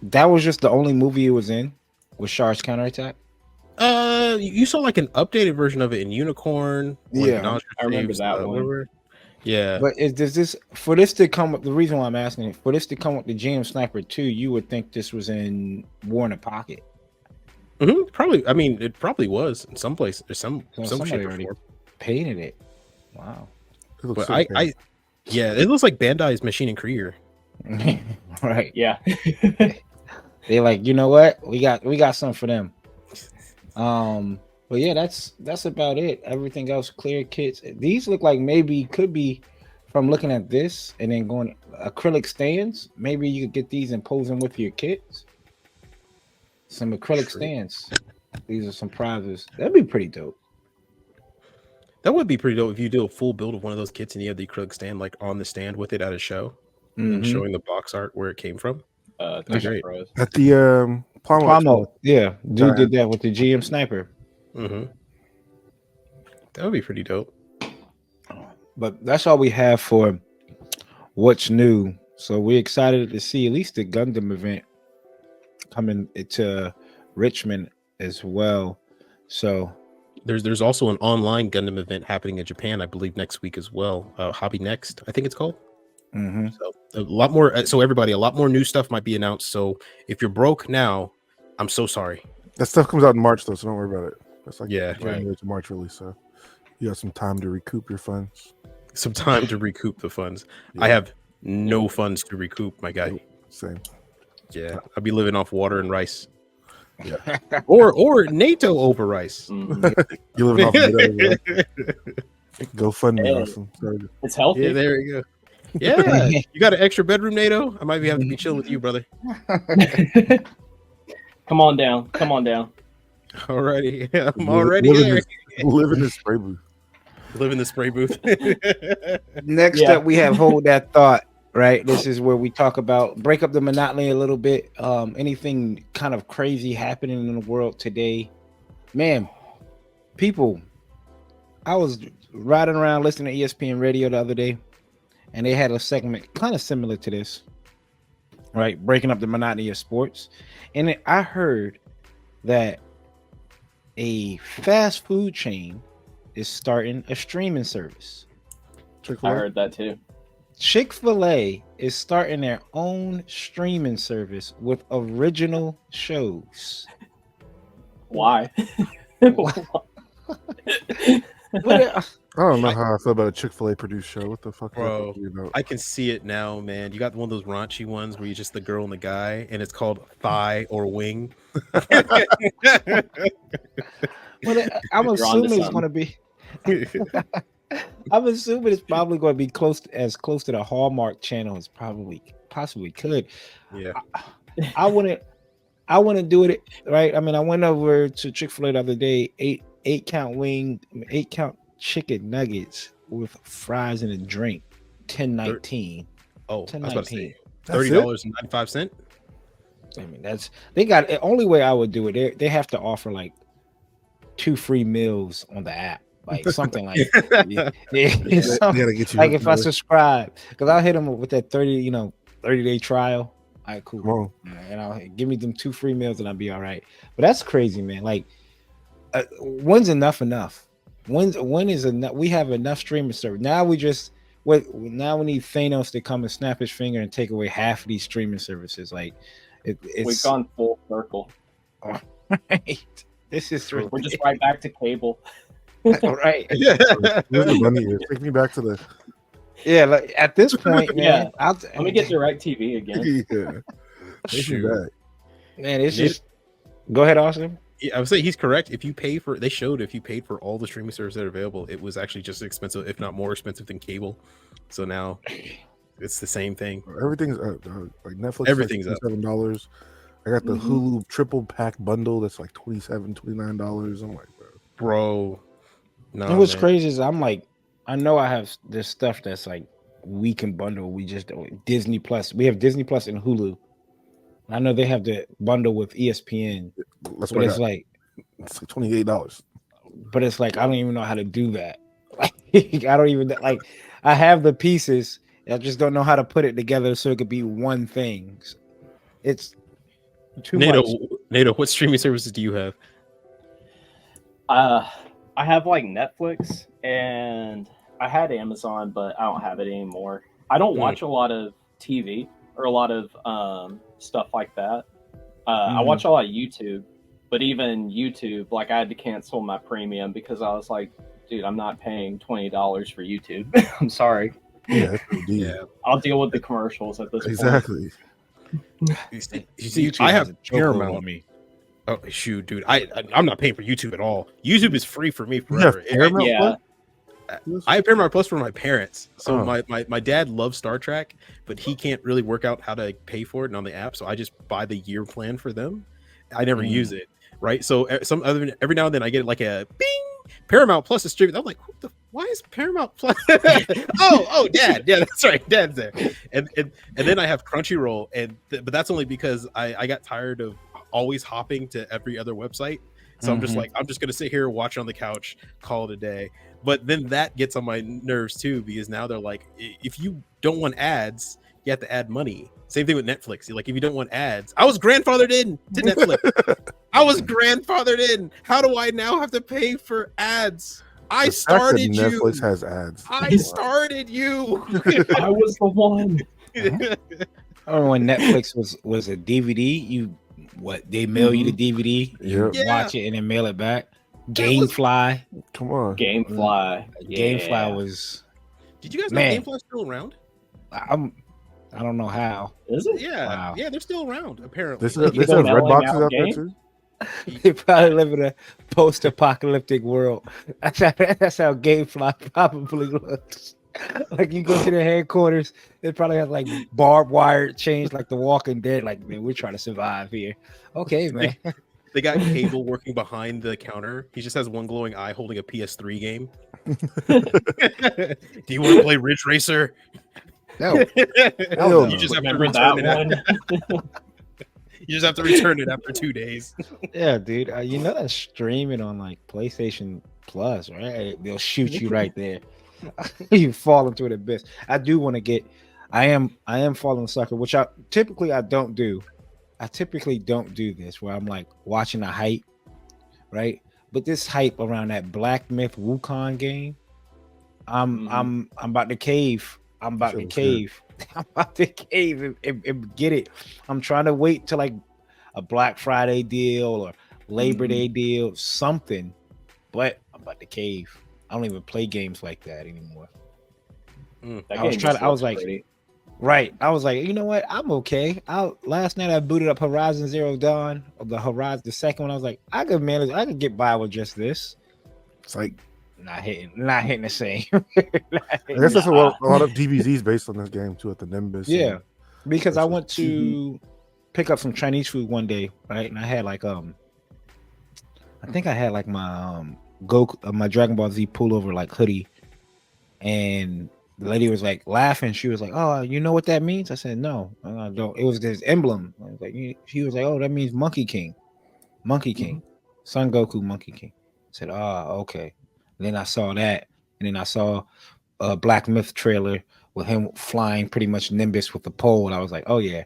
Speaker 1: That was just the only movie it was in. Was Char's counterattack?
Speaker 4: You saw like an updated version of it in Unicorn.
Speaker 1: Yeah,
Speaker 2: I remember that one.
Speaker 4: Yeah,
Speaker 2: But
Speaker 1: does this for this to come? The reason why I'm asking it, for this to come with the GM Sniper 2, you would think this was in War in the Pocket.
Speaker 4: Mm-hmm. Probably. I mean, it probably was in some place. There's some
Speaker 1: somebody
Speaker 4: shape or
Speaker 1: already
Speaker 4: form.
Speaker 1: painted it. Wow.
Speaker 4: But yeah, it looks like Bandai's Machine and Krieger.
Speaker 1: Right.
Speaker 2: Yeah.
Speaker 1: They're like, you know what? We got something for them. But yeah, that's about it. Everything else clear kits. These look like maybe could be from looking at this and then going acrylic stands. Maybe you could get these and pose them with your kits. Some acrylic stands. These are some prizes. That'd be pretty dope.
Speaker 4: That would be pretty dope if you do a full build of one of those kits and you have the acrylic stand like on the stand with it at a show and showing the box art where it came from.
Speaker 2: That's
Speaker 4: great.
Speaker 3: At the
Speaker 1: Plamo. Yeah, dude did that with the GM Sniper.
Speaker 4: Mm-hmm. That would be pretty dope.
Speaker 1: But that's all we have for what's new. So we're excited to see at least the Gundam event coming to Richmond as well. So
Speaker 4: There's also an online Gundam event happening in Japan, I believe, next week as well. Hobby Next, I think it's called. So a lot more. So everybody, a lot more new stuff might be announced. So if you're broke now, I'm so sorry.
Speaker 3: That stuff comes out in March though, so don't worry about it. That's like
Speaker 4: Yeah,
Speaker 3: January to March release, so you have some time to recoup your funds.
Speaker 4: Some time to recoup the funds.
Speaker 3: Yeah.
Speaker 4: I have no funds to recoup, my guy.
Speaker 3: Same.
Speaker 4: Yeah, I'll be living off water and rice.
Speaker 3: Yeah.
Speaker 4: or NATO over rice.
Speaker 3: You living off NATO, go fund me. Awesome.
Speaker 2: It's healthy.
Speaker 4: Yeah, there you go. Yeah, you got an extra bedroom, NATO? I might be having to be chilling with you, brother.
Speaker 2: Come on down. Come on down.
Speaker 4: Alrighty, yeah, I'm already there.
Speaker 3: Live in the spray booth.
Speaker 4: Live in the spray booth.
Speaker 1: Next up, we have Hold That Thought. Right, this is where we talk about break up the monotony a little bit. Anything kind of crazy happening in the world today, man. People, I was riding around listening to ESPN radio the other day, and they had a segment kind of similar to this, right? Breaking up the monotony of sports, and I heard that a fast food chain is starting a streaming service.
Speaker 2: I heard that too.
Speaker 1: Chick-fil-A is starting their own streaming service with original shows.
Speaker 3: I
Speaker 2: Why?
Speaker 3: don't know how I feel about a Chick-fil-A produced show. What the fuck,
Speaker 4: bro?
Speaker 3: You know?
Speaker 4: I can see it now, man. You got one of those raunchy ones where you're just the girl and the guy, and it's called Thigh or Wing.
Speaker 1: I'm assuming it's going to be. I'm assuming it's probably going to be close to the Hallmark Channel as possibly could.
Speaker 4: Yeah,
Speaker 1: I want to do it right. I mean, I went over to Chick-fil-A the other day. 8 count chicken nuggets with fries and a drink. $10.19.
Speaker 4: Oh,
Speaker 1: $10.19.
Speaker 4: $30.95.
Speaker 1: I mean, they got the only way I would do it. They have to offer like 2 free meals on the app. Like something like like if I subscribe, because I'll hit them with that 30-day trial. All right, cool. And I'll give me them 2 free meals and I'll be all right. But that's crazy, man. Like, when's enough? When is enough? We have enough streaming service. Now we need Thanos to come and snap his finger and take away half of these streaming services. Like,
Speaker 2: we've gone full circle.
Speaker 1: Right. This is true.
Speaker 2: We're just right back to cable.
Speaker 1: All right.
Speaker 3: Take me back to the.
Speaker 1: Yeah, like at this point, man.
Speaker 2: Yeah. Let me get DirecTV again.
Speaker 3: Yeah.
Speaker 1: Shoot. Man, it's just. Go ahead, Austin.
Speaker 4: Yeah, I would say he's correct. If you paid for all the streaming services that are available, it was actually just as expensive, if not more expensive than cable. So now it's the same thing.
Speaker 3: Everything's like Netflix.
Speaker 4: Everything's
Speaker 3: like $7. I got the Hulu triple pack bundle that's like $29. I'm like,
Speaker 4: bro. No,
Speaker 1: and what's crazy is I'm like, I know I have this stuff that's like we can bundle. We just don't. Disney Plus. We have Disney Plus and Hulu. I know they have the bundle with ESPN.
Speaker 3: That's
Speaker 1: but it's like
Speaker 3: $28.
Speaker 1: But it's like I don't even know how to do that. Like, I don't even like. I have the pieces. I just don't know how to put it together so it could be one thing. It's too much.
Speaker 4: NATO, what streaming services do you have?
Speaker 2: I have like Netflix and I had Amazon, but I don't have it anymore. I don't watch a lot of TV or a lot of stuff like that. I watch a lot of YouTube, but even YouTube, like I had to cancel my premium because I was like, dude, I'm not paying $20 for YouTube. I'm sorry.
Speaker 3: Yeah,
Speaker 2: I'll deal with the commercials at this point.
Speaker 3: Exactly.
Speaker 4: You see, I have Paramount on me. Oh shoot, dude! I'm not paying for YouTube at all. YouTube is free for me forever.
Speaker 2: Yeah.
Speaker 4: I have Paramount Plus for my parents. So my dad loves Star Trek, but he can't really work out how to pay for it on the app. So I just buy the year plan for them. I never use it, right? So every now and then I get like a bing. Paramount Plus is streaming. I'm like, why is Paramount Plus? oh, Dad, yeah, that's right, Dad's there. And then I have Crunchyroll, but that's only because I got tired of always hopping to every other website So I'm just like, I'm just gonna sit here, watch on the couch, call it a day. But then that gets on my nerves too, because now they're like, if you don't want ads, you have to add money. Same thing with Netflix. Like, if you don't want ads, I was grandfathered in to Netflix. I was grandfathered in. How do I now have to pay for ads? I started you.
Speaker 3: Netflix has ads.
Speaker 4: I started you.
Speaker 2: I was the one.
Speaker 1: I remember when Netflix was a DVD. They mail you the DVD, you watch it and then mail it back. GameFly.
Speaker 3: Come on.
Speaker 2: GameFly.
Speaker 1: GameFly was.
Speaker 4: Did you guys know GameFly's still around?
Speaker 1: I don't know how.
Speaker 2: Is it?
Speaker 4: Yeah.
Speaker 1: Wow.
Speaker 4: Yeah, they're still around, apparently.
Speaker 3: They have red boxes out there too.
Speaker 1: They probably live in a post-apocalyptic world. That's how GameFly probably looks. Like, you go to the headquarters, they probably have like barbed wire chains, like The Walking Dead. Like, man, we're trying to survive here. Okay, man.
Speaker 4: They got Cable working behind the counter. He just has one glowing eye holding a PS3 game. Do you want to play Ridge Racer?
Speaker 1: No.
Speaker 4: You just have to return it. You just have to return it after 2 days.
Speaker 1: Yeah, dude. You know that's streaming on like PlayStation Plus, right? They'll shoot you right there. You fall into the abyss. I do want to get. I am falling sucker, which I typically don't do. I typically don't do this where I'm like watching a hype, right? But this hype around that Black Myth Wukong game, I'm about to cave. I'm about to cave. I'm about to cave and get it. I'm trying to wait till like a Black Friday deal or Labor Day deal, something. But I'm about to cave. I don't even play games like that anymore. I was like, you know what? I'm okay. Last night I booted up Horizon Zero Dawn, or the second one. I was like, I could get by with just this.
Speaker 3: It's like
Speaker 1: not hitting the same.
Speaker 3: I guess that's a lot of DVDs based on this game too, at the Nimbus.
Speaker 1: Yeah, because I went to pick up some Chinese food one day, right? And I had like I think I had like my my Dragon Ball Z pullover like hoodie, and the lady was like laughing. She was like, "Oh, you know what that means?" I said, "No, I don't." It was this emblem. I was like, she was like, "Oh, that means Monkey King, Son Goku, Monkey King." I said, "Oh, okay." And then I saw that, and then I saw a Black Myth trailer with him flying pretty much Nimbus with the pole, and I was like, "Oh yeah,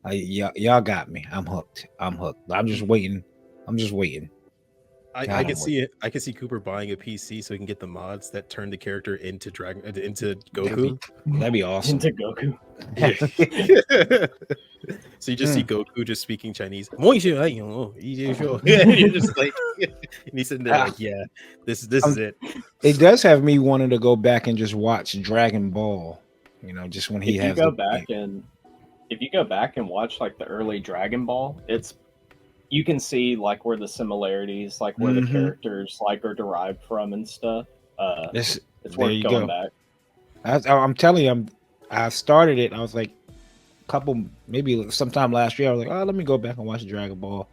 Speaker 1: y'all got me. I'm hooked. I'm just waiting.
Speaker 4: I can see it. I can see Cooper buying a PC so he can get the mods that turn the character into Goku.
Speaker 1: That'd be awesome.
Speaker 2: Into Goku.
Speaker 4: So you just see Goku just speaking Chinese. You're just like, and he's sitting there like, yeah, this is it.
Speaker 1: It does have me wanting to go back and just watch Dragon Ball. You know, just when he has.
Speaker 2: If you go back and watch like the early Dragon Ball, you can see like where the similarities, like where the characters like are derived from and stuff. It's worth going back.
Speaker 1: I'm telling you, I started it. I was like, maybe sometime last year. I was like, oh, let me go back and watch Dragon Ball.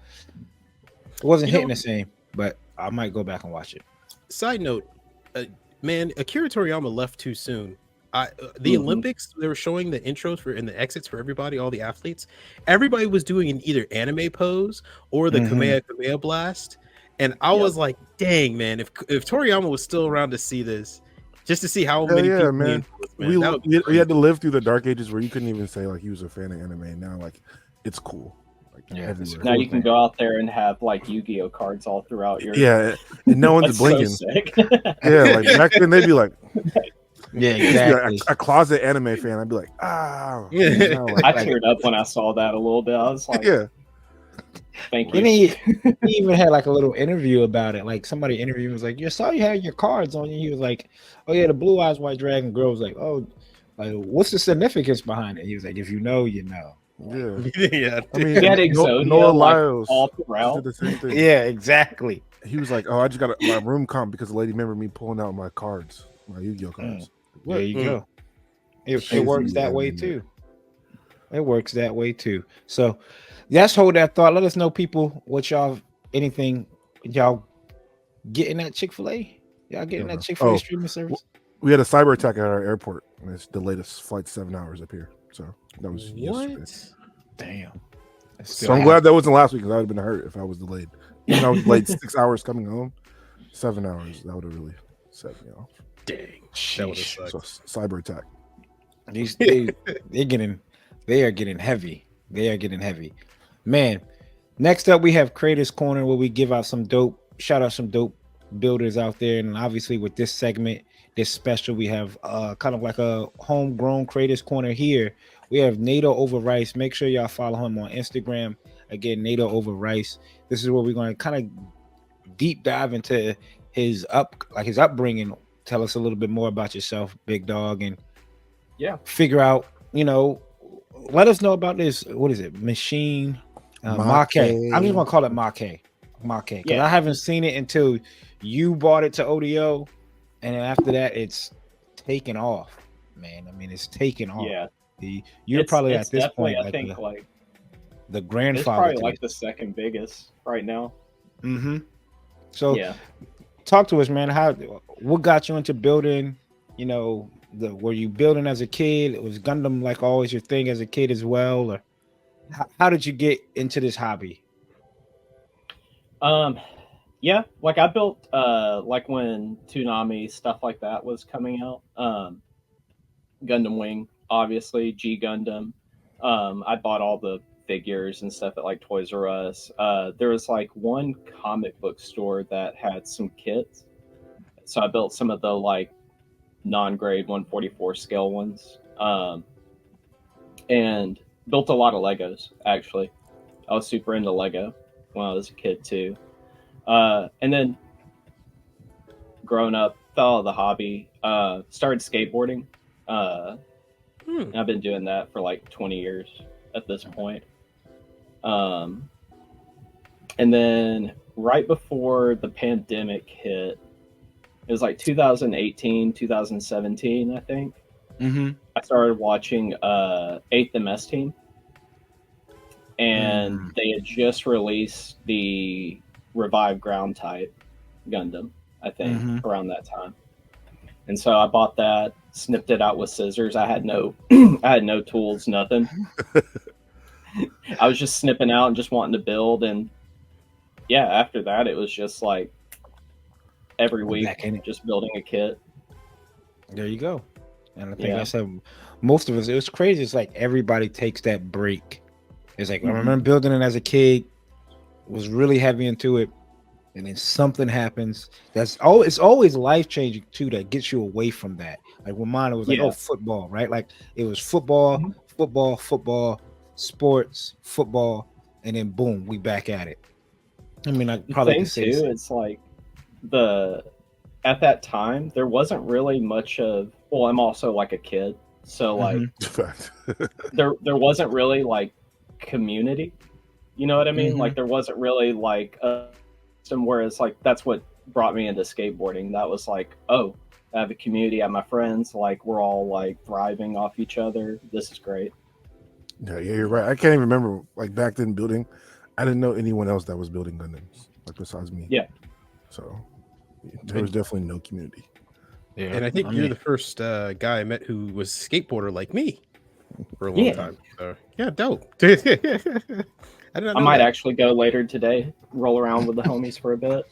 Speaker 1: It wasn't hitting the same, but I might go back and watch it.
Speaker 4: Side note, man, Akira Toriyama left too soon. The Olympics, they were showing the intros and the exits for everybody, all the athletes. Everybody was doing an either anime pose or the Kamehameha blast. And I was like, dang, man, if Toriyama was still around to see this, just to see how many people
Speaker 3: man. We had to live through the dark ages where you couldn't even say like he was a fan of anime. And now like it's cool. Like,
Speaker 2: now you can go out there and have like Yu-Gi-Oh cards all throughout your
Speaker 3: and no one's blinking.
Speaker 2: So sick.
Speaker 3: Like back then they'd be like,
Speaker 1: yeah, exactly.
Speaker 3: A closet anime fan. I'd be like,
Speaker 2: I teared up when I saw that a little bit. I was like, thank you.
Speaker 1: And he even had like a little interview about it. Like somebody interviewed him, was like, "You saw you had your cards on you." He was like, "Oh yeah, the Blue Eyes White Dragon girl was like, oh, like what's the significance behind it?" He was like, "If you know, you know."
Speaker 3: Yeah. I mean,
Speaker 2: Noah Lyles all throughout.
Speaker 3: did the same thing.
Speaker 1: Yeah, exactly.
Speaker 3: He was like, "Oh, I just got my room comp because the lady remembered me pulling out my cards, my Yu-Gi-Oh cards."
Speaker 1: There you go. It works that way too. It works that way too. So let's hold that thought. Let us know, people, what y'all getting that Chick-fil-A? Y'all getting that Chick-fil-A streaming service?
Speaker 3: We had a cyber attack at our airport, and it's delayed us flight 7 hours up here. So that was yesterday.
Speaker 1: Damn.
Speaker 3: So I'm glad that wasn't last week because I would have been hurt if I was delayed. You know, like 6 hours coming home, 7 hours. That would have really set me off.
Speaker 4: Dang, that would have
Speaker 1: Sheesh.
Speaker 4: sucked.
Speaker 3: So cyber attack.
Speaker 1: They are getting heavy. They are getting heavy. Man, next up we have Creators Corner, where we give out some dope, shout out some dope builders out there. And obviously with this segment, this special, we have kind of like a homegrown Creators Corner here. We have NATO Over Rice. Make sure y'all follow him on Instagram. Again, NATO Over Rice. This is where we're going to kind of deep dive into his upbringing. Tell us a little bit more about yourself, big dog, and figure out, let us know about this. What is it? Machine Make. I'm just gonna call it Make, because I haven't seen it until you bought it to ODO, and after that, it's taken off, man. I mean, it's taken off.
Speaker 2: Yeah,
Speaker 1: you're probably at this point,
Speaker 2: I think
Speaker 1: the grandfather.
Speaker 2: It's probably like the second biggest right now.
Speaker 1: Mm-hmm. So talk to us, man. What got you into building? Were you building as a kid? Was Gundam like always your thing as a kid as well, or how did you get into this hobby?
Speaker 2: Yeah, like I built like when Toonami stuff like that was coming out. Gundam Wing, obviously, G Gundam. I bought all the figures and stuff at like Toys R Us. There was like one comic book store that had some kits, so I built some of the like non-grade 144 scale ones, and built a lot of Legos. Actually, I was super into Lego when I was a kid too. And then growing up, fell out of the hobby. Started skateboarding. And I've been doing that for like 20 years at this point. And then right before the pandemic hit, it was like 2018, 2017, I think.
Speaker 1: Mm-hmm.
Speaker 2: I started watching 8th MS Team. And they had just released the Revived Ground Type Gundam, I think, around that time. And so I bought that, snipped it out with scissors. I had no tools, nothing. I was just snipping out and just wanting to build. And yeah, after that, it was just like every week, just building a kit.
Speaker 1: There you go. And I think I said most of us, it was crazy. It's like everybody takes that break. It's like, I remember building it as a kid, was really heavy into it, and then something happens. It's always life changing too, that gets you away from that. Like with mine, it was like, football, right? Like it was football, sports, football, and then boom, we back at it. I mean, I probably could say
Speaker 2: too. It's like at that time there wasn't really much of. Well, I'm also like a kid, so like there wasn't really like community. You know what I mean? Like there wasn't really like somewhere. It's like that's what brought me into skateboarding. That was like, oh, I have a community. I have my friends. Like we're all like thriving off each other. This is great.
Speaker 3: Yeah, you're right. I can't even remember like back then building. I didn't know anyone else that was building Gundams like besides me.
Speaker 2: Yeah.
Speaker 3: So there was definitely no community.
Speaker 4: Yeah, and I think you're the first guy I met who was a skateboarder like me for a long time. So yeah, dope. I
Speaker 2: might actually go later today, roll around with the homies for a bit.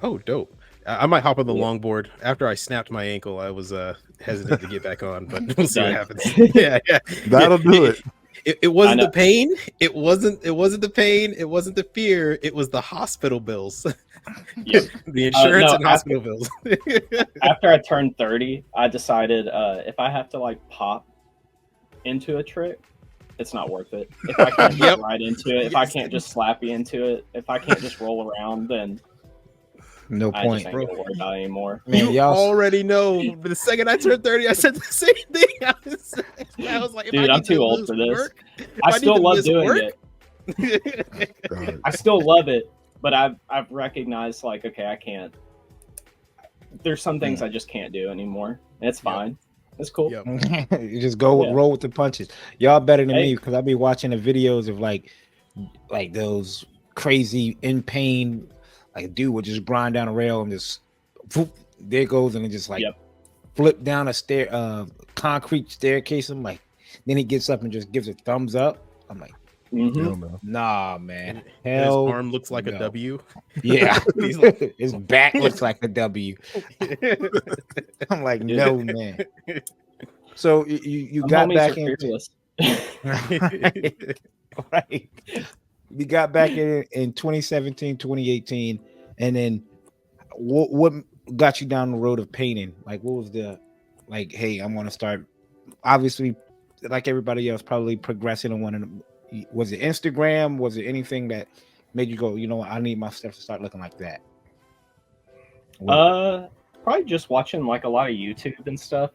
Speaker 4: Oh, dope. I might hop on the longboard. After I snapped my ankle, I was hesitant to get back on, but we'll see what happens. Yeah.
Speaker 3: That'll do it.
Speaker 4: It wasn't the pain. It wasn't the pain. It wasn't the fear. It was the hospital bills.
Speaker 2: Yep.
Speaker 4: The insurance and hospital bills.
Speaker 2: After I turned 30, I decided if I have to like pop into a trick, it's not worth it. If I can't get right into it, if I can't just slap you into it, if I can't just roll around, then
Speaker 1: no point,
Speaker 2: I just ain't gonna worry about it anymore.
Speaker 4: Man, you already know. But the second I turned 30, I said the same thing. I was like,
Speaker 2: dude, I'm too old for this. I still love doing it. I still love it, but I've recognized like, okay, I can't. There's some things I just can't do anymore. It's fine. It's cool.
Speaker 1: Yep. You just roll with the punches. Y'all better than me because I'll be watching the videos of like those crazy in pain. Like a dude would just grind down a rail and just whoop, there it goes, and it just like flip down a concrete staircase. I'm like, then he gets up and just gives a thumbs up. I'm like,
Speaker 3: Hell no.
Speaker 1: Nah, man.
Speaker 4: And his
Speaker 1: Hell
Speaker 4: arm looks like
Speaker 1: no.
Speaker 4: a W.
Speaker 1: Yeah.
Speaker 4: He's like-
Speaker 1: His back looks like a W. I'm like, no, man. So you
Speaker 2: Some
Speaker 1: got
Speaker 2: homies
Speaker 1: back
Speaker 2: are
Speaker 1: into
Speaker 2: fearless.
Speaker 1: right. We got back in 2017, 2018, and then what got you down the road of painting? Like, what was the like? Hey, I'm gonna start. Obviously, like everybody else, probably progressing on one. Was it Instagram? Was it anything that made you go, you know what, I need my stuff to start looking like that?
Speaker 2: Probably just watching like a lot of YouTube and stuff.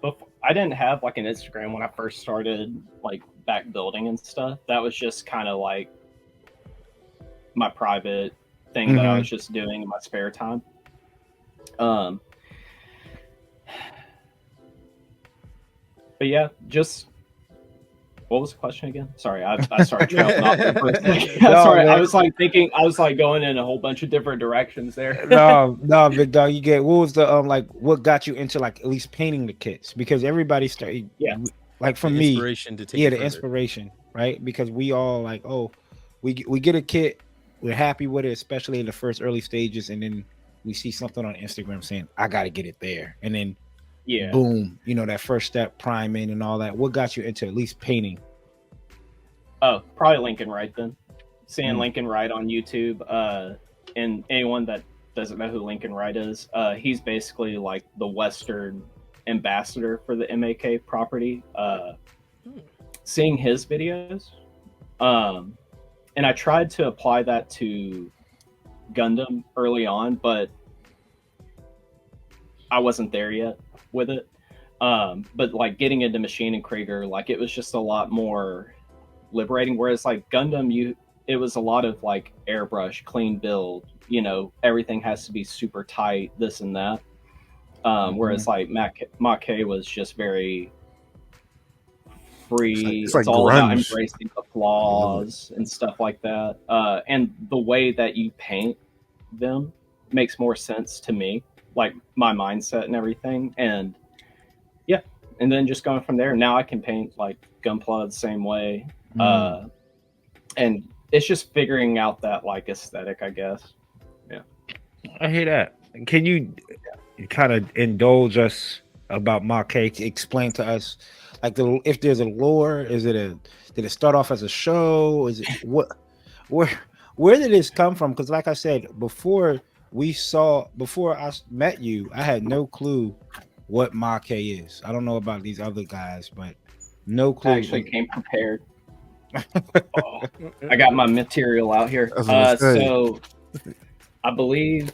Speaker 2: Before, I didn't have like an Instagram when I first started like back building and stuff. That was just kind of like my private thing that I was just doing in my spare time. But yeah, just what was the question again? Sorry, I started traveling off there for a second. Sorry, man. I was like thinking, I was like going in a whole bunch of different directions there.
Speaker 1: no, big dog. You get what was the like what got you into like at least painting the kits? Because everybody started, like for me,
Speaker 4: inspiration to take
Speaker 1: the inspiration, right? Because we all like, oh, we get a kit, we're happy with it, especially in the first early stages, and then we see something on Instagram saying, I got to get it there, and then boom, you know, that first step, priming and all that. What got you into at least painting?
Speaker 2: Oh, probably Lincoln Wright then. Seeing Lincoln Wright on YouTube, and anyone that doesn't know who Lincoln Wright is, he's basically like the Western ambassador for the MAK property. Seeing his videos, and I tried to apply that to Gundam early on, but I wasn't there yet with it. But like getting into Machine and Krieger, like it was just a lot more liberating. Whereas like Gundam, it was a lot of like airbrush, clean build, you know, everything has to be super tight, this and that. Whereas like Mach-K was just very free.
Speaker 3: It's like
Speaker 2: all
Speaker 3: grunge.
Speaker 2: about embracing the flaws and stuff like that. And the way that you paint them makes more sense to me, like my mindset and everything. And yeah, and then just going from there. Now I can paint like Gunpla the same way. And it's just figuring out that like aesthetic, I guess. Yeah,
Speaker 1: I hear that. Can you kind of indulge us about Mach-K? Explain to us, like, if there's a lore. Did it start off as a show? Is it where did this come from? Because like I said before, before I met you, I had no clue what Mach-K is. I don't know about these other guys, but no clue.
Speaker 2: I actually came prepared. I got my material out here. So I believe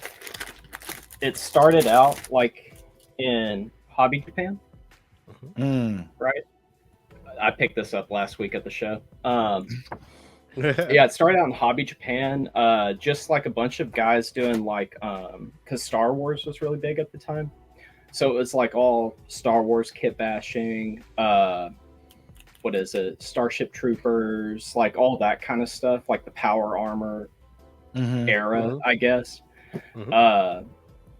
Speaker 2: it started out like in Hobby Japan, right? I picked this up last week at the show. Yeah, it started out in Hobby Japan, just like a bunch of guys doing like, because Star Wars was really big at the time. So it was like all Star Wars kit bashing, what is it? Starship Troopers, like all that kind of stuff, like the power armor era, I guess.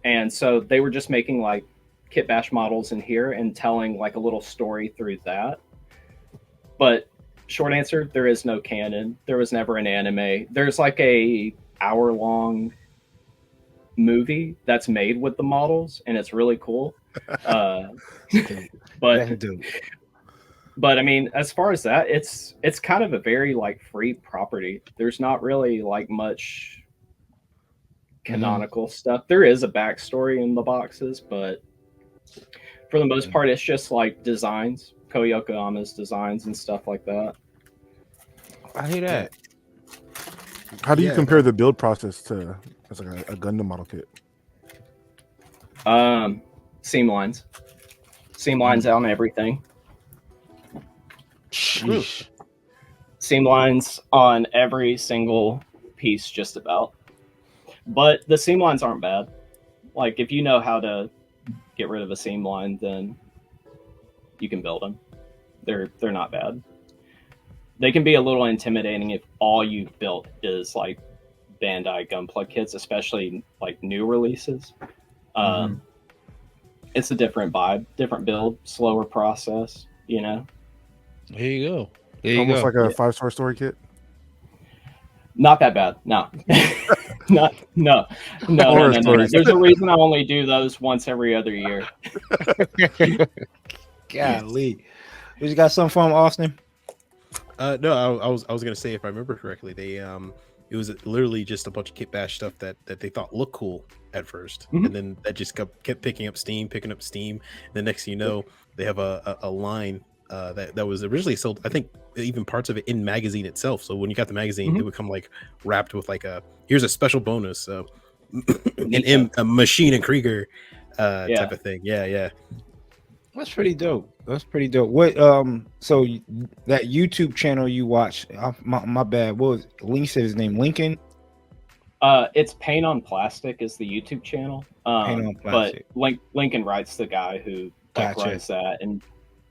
Speaker 2: And so they were just making like kit bash models in here and telling like a little story through that. But short answer, there is no canon. There was never an anime. There's like a hour-long movie that's made with the models, and it's really cool. But I mean, as far as that, it's kind of a very like free property. There's not really like much canonical stuff. There is a backstory in the boxes, but for the most part, it's just like designs, Ko Yokohama's designs and stuff like that.
Speaker 1: I hear that.
Speaker 3: How do you compare the build process to as like a Gundam model kit?
Speaker 2: Seam lines on everything.
Speaker 1: Sheesh.
Speaker 2: Seam lines on every single piece, just about. But the seam lines aren't bad. Like if you know how to get rid of a seam line, then you can build them. They're not bad. They can be a little intimidating if all you've built is like Bandai Gunpla kits, especially like new releases. It's a different vibe, different build, slower process, you know.
Speaker 1: Here you go. There you
Speaker 3: Almost
Speaker 1: go.
Speaker 3: like a 5-star story kit.
Speaker 2: Not that bad. No. No.
Speaker 3: Horror stories.
Speaker 2: There's a reason I only do those once every other year.
Speaker 1: Golly. You got something for him, Austin?
Speaker 4: No, I was gonna say, if I remember correctly, they it was literally just a bunch of kit bash stuff that they thought looked cool at 1st,
Speaker 2: Mhm.
Speaker 4: and then that just kept picking up steam. And the next thing you know, they have a line that was originally sold, I think even parts of it in magazine itself. So when you got the magazine, it would come like wrapped with like here's a special bonus, a Machine and Krieger type of thing. Yeah.
Speaker 1: That's pretty dope. What so that YouTube channel you watch, my bad. What was Link said his name? Lincoln?
Speaker 2: It's Paint on Plastic is the YouTube channel.
Speaker 1: Paint on Plastic.
Speaker 2: But Lincoln Wright's the guy who runs that, and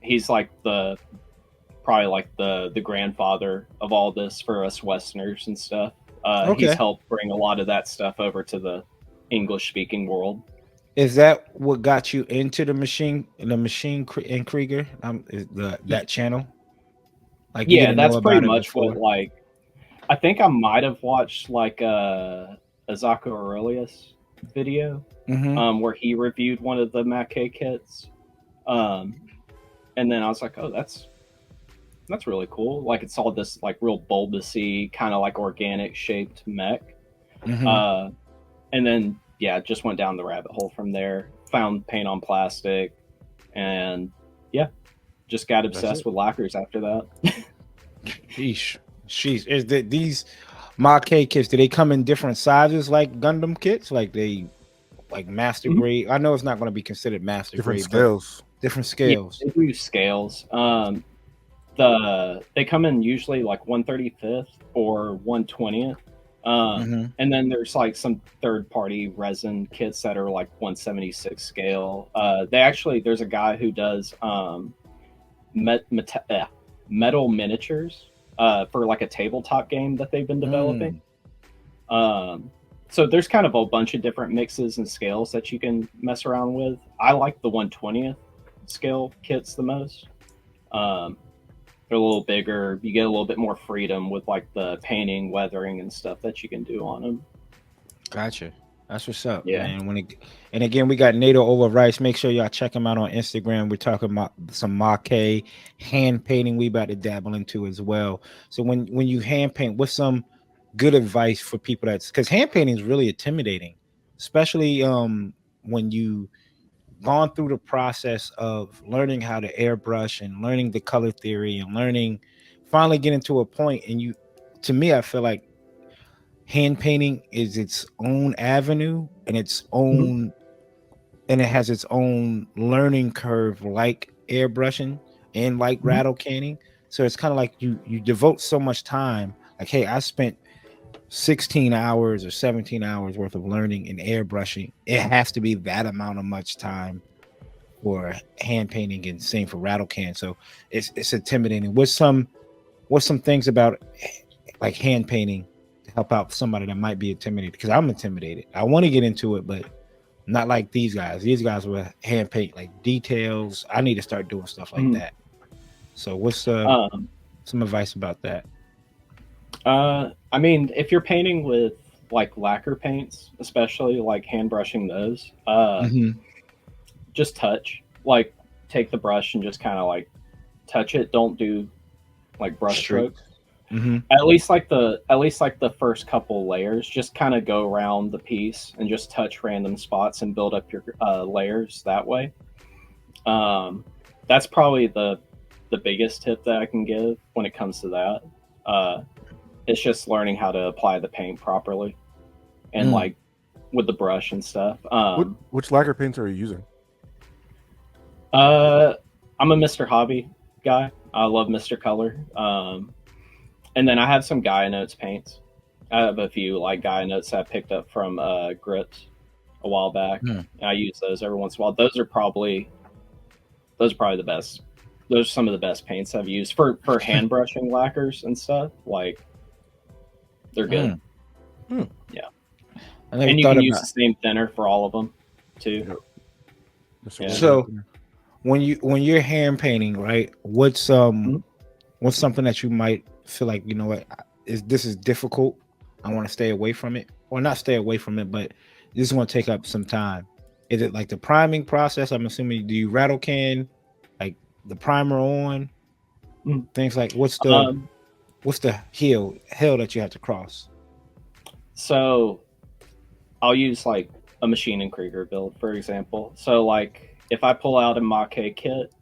Speaker 2: he's like probably like the grandfather of all this for us Westerners and stuff. He's helped bring a lot of that stuff over to the English speaking world.
Speaker 1: Is that what got you into the Machine and Krieger? That channel? Like,
Speaker 2: yeah, that's pretty much what, like, I think I might have watched like a Zako Aurelius video where he reviewed one of the Mackay kits. And then I was like, oh, that's really cool. Like, it's all this like real bulbousy kind of like organic shaped mech. And then just went down the rabbit hole from there. Found Paint on Plastic, and just got obsessed with lacquers after that.
Speaker 1: Sheesh. Is that these Mackay kits? Do they come in different sizes like Gundam kits? Like they like master grade? I know it's not going to be considered master grade. Different scales.
Speaker 2: Yeah, they do scales. They come in usually like 1/35 or 1/20th. And then there's like some third-party resin kits that are like 1/76 scale. There's a guy who does metal miniatures for like a tabletop game that they've been developing. So there's kind of a bunch of different mixes and scales that you can mess around with. I like the 1/20th scale kits the most. They're a little bigger. You get a little bit more freedom with like the painting, weathering, and stuff that you can do on them.
Speaker 1: Gotcha. That's what's up.
Speaker 2: Yeah.
Speaker 1: Man. And again, we got NATO over Rice. Make sure y'all check him out on Instagram. We're talking about some Mackay hand painting. We about to dabble into as well. So when you hand paint, what's some good advice for people because hand painting is really intimidating, especially when you gone through the process of learning how to airbrush and learning the color theory and finally getting to a point. And to me, I feel like hand painting is its own avenue and its own, and it has its own learning curve, like airbrushing and like rattle canning. So it's kind of like you devote so much time. Like, hey, I spent 16 hours or 17 hours worth of learning in airbrushing. It has to be that amount of much time for hand painting, and same for rattle can. So it's intimidating. What's some things about like hand painting to help out somebody that might be intimidated? Because I'm intimidated. I want to get into it, but not like these guys. These guys will hand paint like details. I need to start doing stuff like that. So what's some advice about that?
Speaker 2: I mean, if you're painting with like lacquer paints, especially like hand brushing those, just touch. Like, take the brush and just kind of like touch it. Don't do like brush strokes. At least like the first couple layers, just kind of go around the piece and just touch random spots and build up your layers that way. That's probably the biggest tip that I can give when it comes to that. It's just learning how to apply the paint properly and like with the brush and stuff.
Speaker 3: Which lacquer paints are you using?
Speaker 2: I'm a Mr. Hobby guy. I love Mr. Color. And then I have some Gaia Notes paints. I have a few like Gaia Notes I picked up from Grips a while back. And I use those every once in a while. Those are probably the best. Those are some of the best paints I've used for hand brushing lacquers and stuff. Like, they're good. Yeah. And you can use the same thinner for all of them too.
Speaker 1: Yeah. So when you're hand painting, right? What's what's something that you might feel like, you know what, this is difficult, I want to stay away from it, or not stay away from it, but this is going to take up some time? Is it like the priming process? I'm assuming, do you rattle can like the primer on things like what's the hill that you have to cross?
Speaker 2: So I'll use like a Machine and Krieger build, for example. So like if I pull out a Maquet kit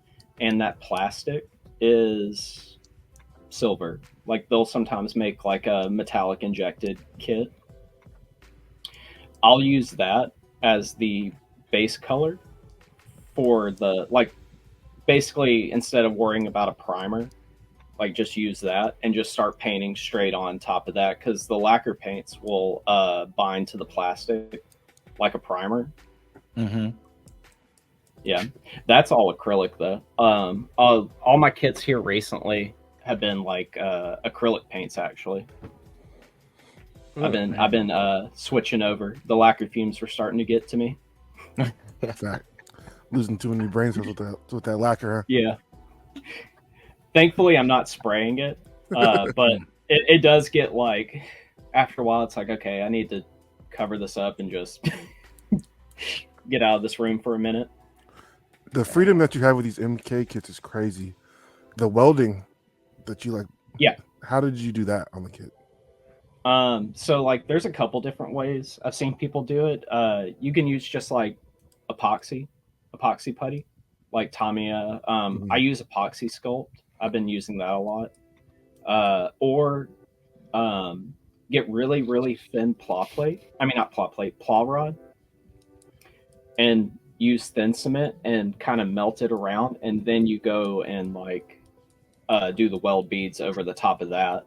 Speaker 2: and that plastic is silver, like they'll sometimes make like a metallic injected kit, I'll use that as the base color for the, like, basically instead of worrying about a primer, like just use that and just start painting straight on top of that, because the lacquer paints will bind to the plastic like a primer. Yeah, that's all acrylic though. All my kits here recently have been like acrylic paints actually. I've been switching over. The lacquer fumes were starting to get to me.
Speaker 3: Fact. Losing too many brain cells with that lacquer. Huh?
Speaker 2: Yeah. Thankfully, I'm not spraying it, but it does get like, after a while, it's like, okay, I need to cover this up and just get out of this room for a minute.
Speaker 3: The freedom that you have with these MK kits is crazy. The welding that you like.
Speaker 2: Yeah.
Speaker 3: How did you do that on the kit?
Speaker 2: So like there's a couple different ways I've seen people do it. You can use just like epoxy putty, like Tamiya. I use epoxy sculpt. I've been using that a lot. Or get really, really thin plow rod, and use thin cement and kind of melt it around, and then you go and like do the weld beads over the top of that.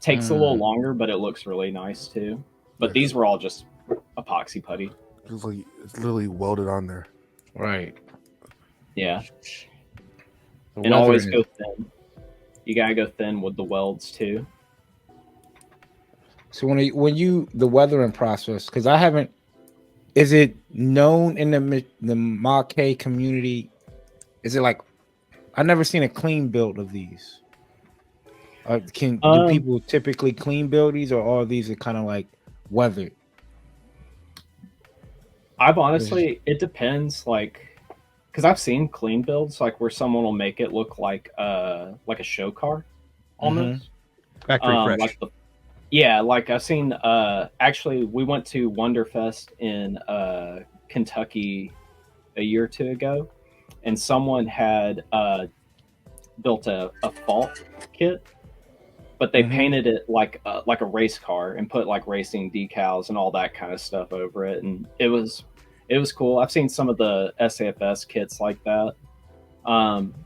Speaker 2: Takes a little longer, but it looks really nice too. But these were all just epoxy putty.
Speaker 3: It's like it's literally welded on there.
Speaker 1: Right.
Speaker 2: Yeah. And always go thin. You gotta go thin with the welds too.
Speaker 1: So when you the weathering process, because I haven't, is it known in the Maquet community? Is it like, I've never seen a clean build of these. Do people typically clean build these, or are these kind of like weathered?
Speaker 2: I've honestly, it depends. Like, because I've seen clean builds, like where someone will make it look like a show car, almost
Speaker 4: factory fresh.
Speaker 2: Like I've seen. Actually, we went to Wonderfest in Kentucky a year or two ago, and someone had built a fault kit. But they painted it like a race car and put like racing decals and all that kind of stuff over it, and it was cool. I've seen some of the SAFS kits like that,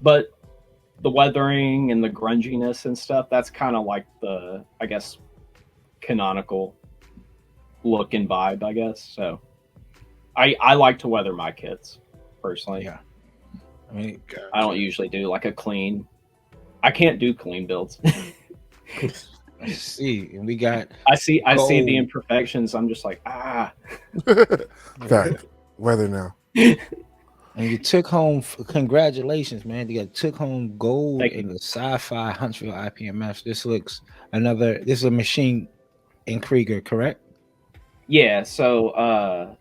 Speaker 2: but the weathering and the grunginess and stuff, that's kind of like the, I guess, canonical look and vibe, I guess. So I like to weather my kits personally.
Speaker 1: Yeah, I mean,
Speaker 2: I don't usually do like a clean. I can't do clean builds.
Speaker 1: I see, and we got.
Speaker 2: I see the imperfections. I'm just like,
Speaker 3: Fact. Weather now.
Speaker 1: And you took home. Congratulations, man! You took home gold in the Sci-Fi Huntsville IPMS. This is a Machine and Krieger, correct?
Speaker 2: Yeah. So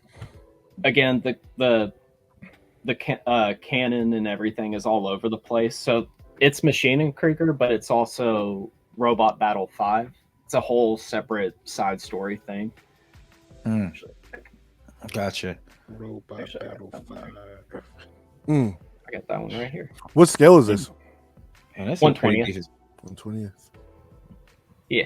Speaker 2: again, the cannon and everything is all over the place. So it's Machine and Krieger, but it's also Robot Battle 5. It's a whole separate side story thing.
Speaker 1: Gotcha.
Speaker 4: Robot Battle 5.
Speaker 2: I got that one right here.
Speaker 3: What scale is this?
Speaker 1: Man, that's
Speaker 2: 120th.
Speaker 3: 120th.
Speaker 2: Yeah.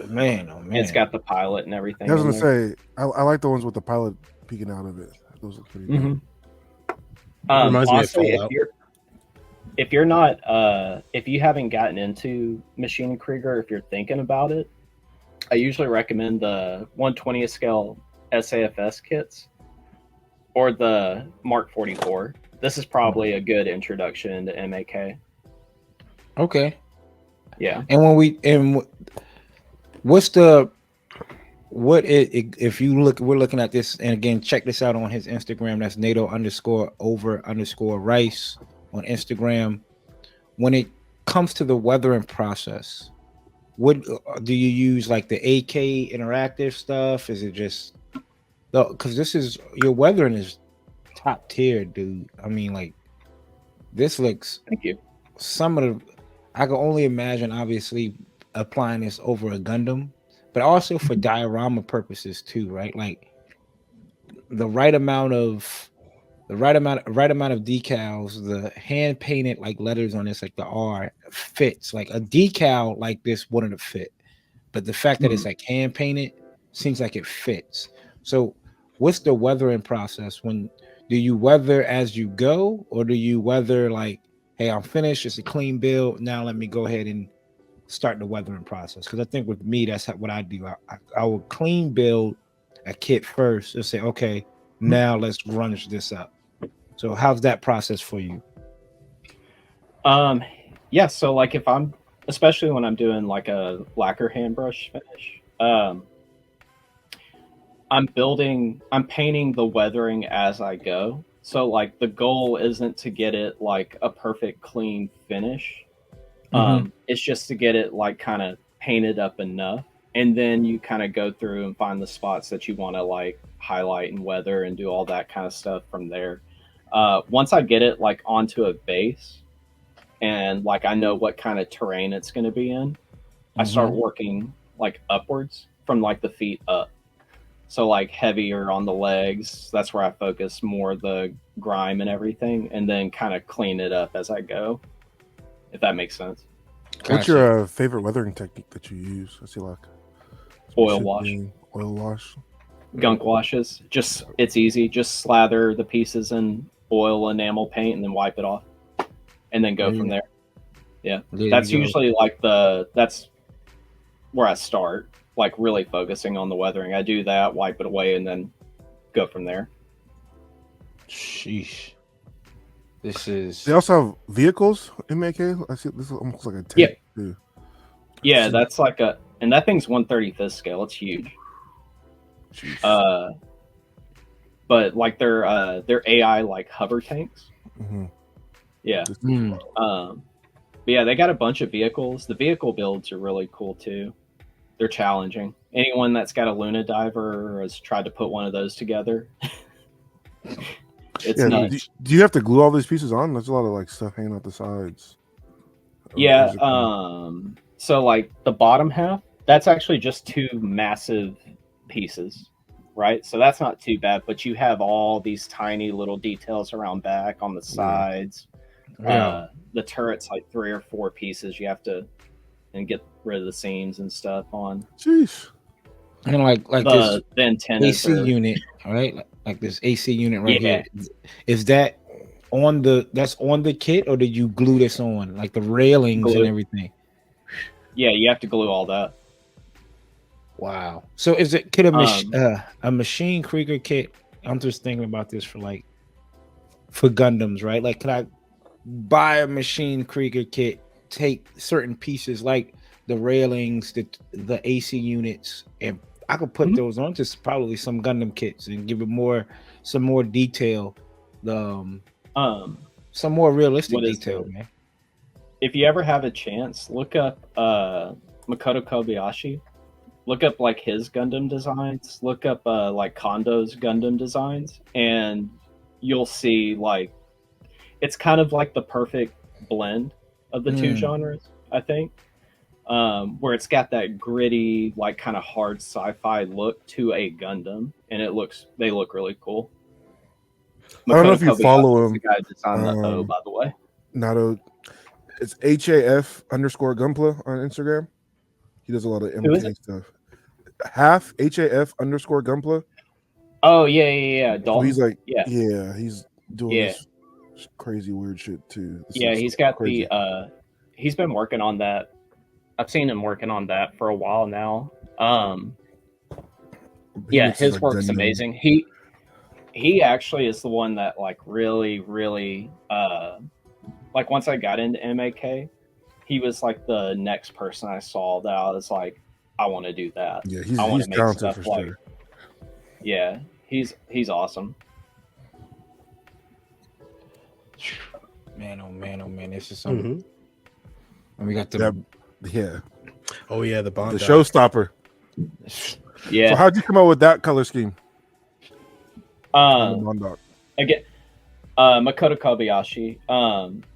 Speaker 1: Man, oh man.
Speaker 2: It's got the pilot and everything.
Speaker 3: I was gonna say, I like the ones with the pilot peeking out of it. Those look pretty good.
Speaker 4: Reminds me of
Speaker 2: Honestly,
Speaker 4: Fallout.
Speaker 2: if you're not if you haven't gotten into Machine and Krieger, if you're thinking about it, I usually recommend the 120th scale SAFS kits or the Mark 44. This is probably a good introduction to MAK.
Speaker 1: Okay.
Speaker 2: Yeah.
Speaker 1: And if you look, we're looking at this, and again, check this out on his Instagram. That's NATO_over_Rice on Instagram. When it comes to the weathering process, what do you use? Like the AK interactive stuff? Is it just because this is your weathering is top tier, dude? I mean, like this looks.
Speaker 2: Thank you.
Speaker 1: Some of the I can only imagine, obviously, applying this over a Gundam, but also for diorama purposes too, right? Like the right amount of decals, the hand painted like letters on this, like the R fits. Like a decal like this wouldn't have fit, but the fact that it's like hand painted seems like it fits. So, what's the weathering process? When do you weather as you go, or do you weather like, hey, I'm finished, it's a clean build, now let me go ahead and start the weathering process? Because I think with me, that's what I do. I will clean build a kit first and say, okay, now let's grunge this up. So how's that process for you?
Speaker 2: Yeah, so like if I'm, especially when I'm doing like a lacquer hand brush finish, I'm painting the weathering as I go. So like the goal isn't to get it like a perfect clean finish. It's just to get it like kind of painted up enough. And then you kind of go through and find the spots that you want to like highlight and weather and do all that kind of stuff from there. Once I get it like onto a base and like I know what kind of terrain it's going to be in, I start working like upwards from like the feet up. So like heavier on the legs, that's where I focus more the grime and everything, and then kind of clean it up as I go, if that makes sense.
Speaker 3: What's your favorite weathering technique that you use? I see like
Speaker 2: Oil wash.
Speaker 3: Oil wash.
Speaker 2: Gunk washes. Just it's easy. Just slather the pieces in oil enamel paint and then wipe it off. And then go from there. Yeah. That's usually like that's where I start. Like really focusing on the weathering. I do that, wipe it away, and then go from there.
Speaker 1: Sheesh. This is.
Speaker 3: They also have vehicles in MAK. I see this is almost like a tank.
Speaker 2: Yeah. Too. Yeah, that's like and that thing's 1/35 scale. It's huge. Jeez. But like they're AI like hover tanks. Yeah. But yeah, they got a bunch of vehicles. The vehicle builds are really cool too. They're challenging. Anyone that's got a Luna diver or has tried to put one of those together, it's nuts.
Speaker 3: Do you have to glue all these pieces on? There's a lot of like stuff hanging out the sides.
Speaker 2: Yeah. So like the bottom half, that's actually just two massive pieces, right? So that's not too bad. But you have all these tiny little details around back on the sides. Yeah. The turret's like 3 or 4 pieces. You have to get rid of the seams and stuff on.
Speaker 3: Jeez.
Speaker 1: And like
Speaker 2: the antennas
Speaker 1: AC unit, right? Like this AC unit right here. Is that on the kit, or did you glue this on? Like the railings and everything?
Speaker 2: Yeah, you have to glue all that.
Speaker 1: Wow. So is it kit a machine Krieger kit? I'm just thinking about this for Gundams, right? Like, could I buy a machine Krieger kit, take certain pieces like the railings, the AC units, and I could put those onto probably some Gundam kits and give it some more detail, some more realistic detail, man.
Speaker 2: If you ever have a chance, look up Makoto Kobayashi. Look up like his Gundam designs. Look up like Kondo's Gundam designs, and you'll see like it's kind of like the perfect blend of the two genres, I think. Where it's got that gritty, like kind of hard sci-fi look to a Gundam, and they look really cool.
Speaker 3: I don't know if you follow him.
Speaker 2: The guy that's on the O, by the way.
Speaker 3: Nato, it's HAF_Gunpla on Instagram. He does a lot of MK stuff. HAF_Gunpla.
Speaker 2: Oh yeah.
Speaker 3: So he's like, he's doing this crazy weird shit too.
Speaker 2: He's got crazy. He's been working on that. I've seen him working on that for a while now. His work's amazing. He actually is the one that like really like once I got into MAK, he was like the next person I saw that I was like, I want to do that.
Speaker 3: Yeah, he's talented for sure.
Speaker 2: Yeah, he's awesome.
Speaker 1: Man, oh man, this is something. And we got the
Speaker 3: Yeah.
Speaker 4: Oh yeah, the Bond.
Speaker 3: The showstopper.
Speaker 2: Yeah.
Speaker 3: So how'd you come up with that color scheme?
Speaker 2: Again, Makoto Kobayashi.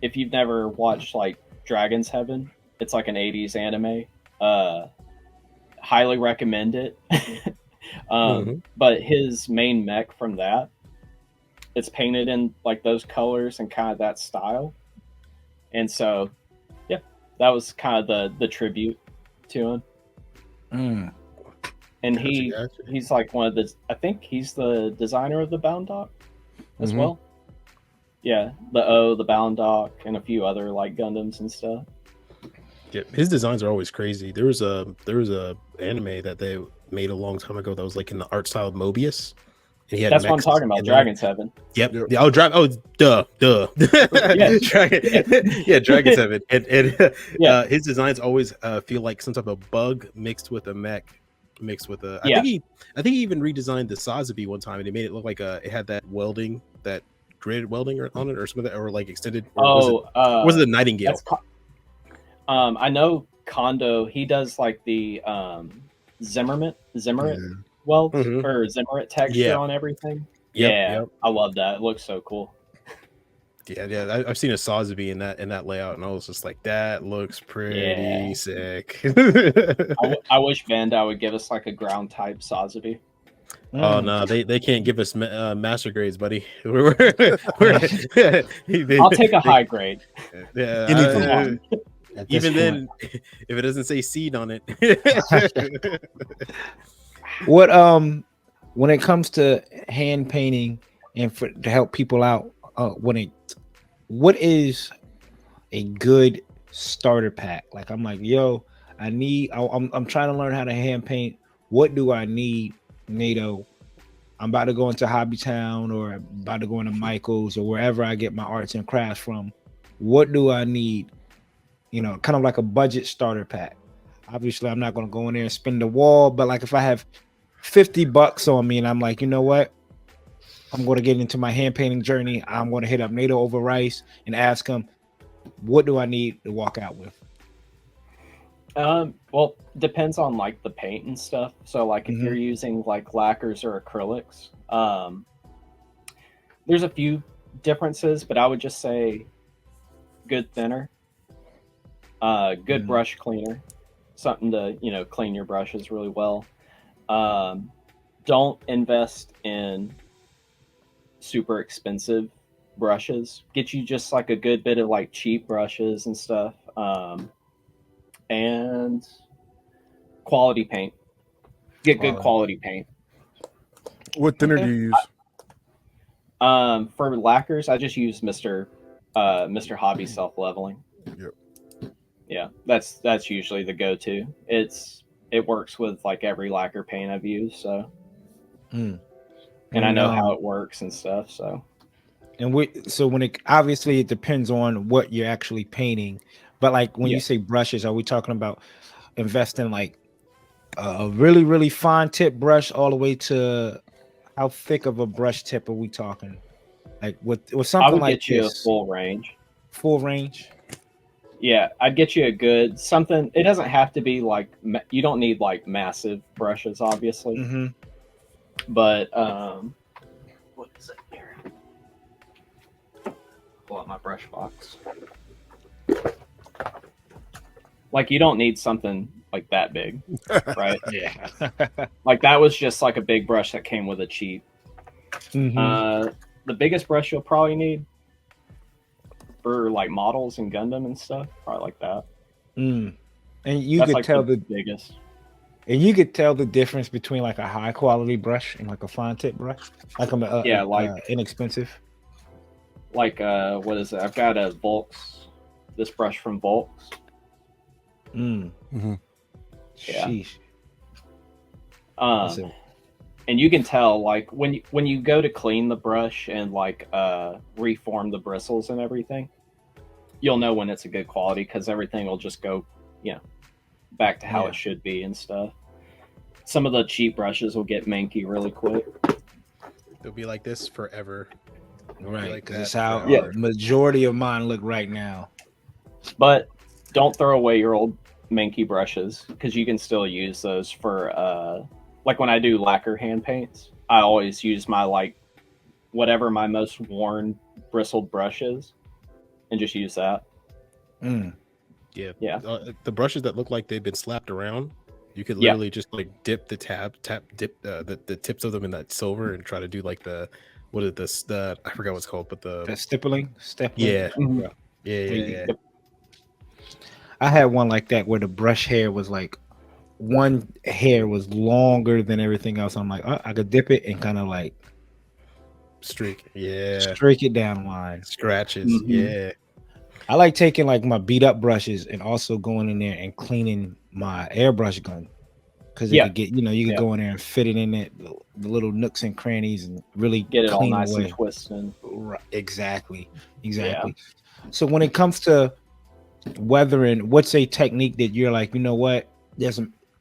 Speaker 2: If you've never watched like Dragon's Heaven, it's like an 80s anime. Highly recommend it. But his main mech from that, it's painted in like those colors and kind of that style. And so, yeah, that was kind of the tribute to him. And he's like one of the, I think he's the designer of the Bound Dock as well. Yeah, the Bound Dock, and a few other like Gundams and stuff.
Speaker 4: Yeah, his designs are always crazy. There was a anime that they made a long time ago that was like in the art style of Mobius. And he had
Speaker 2: That's what I'm talking about. Dragon's Heaven.
Speaker 4: Yep. Oh, duh.
Speaker 2: Yeah.
Speaker 4: Dragon's Heaven. And his designs always feel like some type of bug mixed with a mech, mixed with a. I think he even redesigned the Sazabi one time, and he made it look like it had that welding, that grid welding on it, or something, or like extended. Or was it a Nightingale?
Speaker 2: I know Kondo. He does like the Zimmerit welds or Zimmerit texture on everything. Yep. I love that. It looks so cool.
Speaker 4: Yeah. I've seen a Sazabi in that layout, and I was just like, that looks pretty sick.
Speaker 2: I wish Bandai would give us like a ground type Sazabi.
Speaker 4: Oh no, they can't give us master grades, buddy. I'll
Speaker 2: take a high grade.
Speaker 4: Yeah, even then, if it doesn't say seed on it.
Speaker 1: What when it comes to hand painting and to help people out, what is a good starter pack? Like I'm like, yo, I'm trying to learn how to hand paint. What do I need, NATO? I'm about to go into Hobbytown or about to go into Michael's or wherever I get my arts and crafts from. What do I need? Kind of like a budget starter pack. Obviously, I'm not going to go in there and spin the wall, but like if I have $50 on me and I'm like, you know what? I'm going to get into my hand painting journey. I'm going to hit up NATO over Rice and ask him, what do I need to walk out with?
Speaker 2: Well, depends on like the paint and stuff. So like if you're using like lacquers or acrylics, there's a few differences, but I would just say good thinner, good brush cleaner, something to, clean your brushes really well. Don't invest in super expensive brushes. Get you just like a good bit of like cheap brushes and stuff. And quality paint. Get good quality paint.
Speaker 3: What thinner do you use?
Speaker 2: For lacquers, I just use Mr. Hobby Self Leveling.
Speaker 3: Yep.
Speaker 2: Yeah, that's usually the go-to. It works with like every lacquer paint I've used, so. And I know how it works and stuff, so.
Speaker 1: So when obviously it depends on what you're actually painting. But like when you say brushes, are we talking about investing like a really, really fine tip brush all the way to how thick of a brush tip are we talking? Like with something
Speaker 2: I would
Speaker 1: like
Speaker 2: get you
Speaker 1: this,
Speaker 2: a full range.
Speaker 1: Full range?
Speaker 2: Yeah, I'd get you a good something. It doesn't have to be like, you don't need like massive brushes, obviously. But what is it here? Pull out my brush box. Like you don't need something like that big, right?
Speaker 1: Yeah.
Speaker 2: Like that was just like a big brush that came with a cheap. The biggest brush you'll probably need for like models and Gundam and stuff, probably like that.
Speaker 1: And you
Speaker 2: That's
Speaker 1: could
Speaker 2: like
Speaker 1: tell
Speaker 2: the biggest.
Speaker 1: And you could tell the difference between like a high quality brush and like a fine tip brush, like inexpensive.
Speaker 2: Like what is it? I've got a Volks. This brush from Volks. Yeah.
Speaker 1: Sheesh.
Speaker 2: And you can tell like when you go to clean the brush and like reform the bristles and everything, you'll know when it's a good quality because everything will just go, back to how it should be and stuff. Some of the cheap brushes will get manky really quick.
Speaker 4: They'll be like this forever.
Speaker 1: Right,
Speaker 4: like
Speaker 1: that's how majority of mine look right now.
Speaker 2: But don't throw away your old Mankey brushes because you can still use those for like when I do lacquer hand paints. I always use my like whatever my most worn bristled brush is, and just use that.
Speaker 4: Yeah.
Speaker 2: Yeah.
Speaker 4: The brushes that look like they've been slapped around, you could literally just like dip the dip the tips of them in that silver and try to do like the what is this? The I forgot what it's called, but the
Speaker 1: stippling.
Speaker 4: yeah.
Speaker 2: Mhm.
Speaker 4: Yeah.
Speaker 1: I had one like that where the brush hair was like one hair was longer than everything else. I'm like, oh, I could dip it and kind of like
Speaker 4: Streak. Yeah.
Speaker 1: streak it down line.
Speaker 4: Scratches.
Speaker 2: Mhm.
Speaker 4: Yeah.
Speaker 1: I like taking like my beat up brushes and also going in there and cleaning my airbrush gun because you could get, you could go in there and fit it in it, the little nooks and crannies, and really
Speaker 2: Get it all
Speaker 1: clean
Speaker 2: nice
Speaker 1: away.
Speaker 2: and twisted.
Speaker 1: Right, exactly. So when it comes to weathering, what's a technique that you're like, you know what?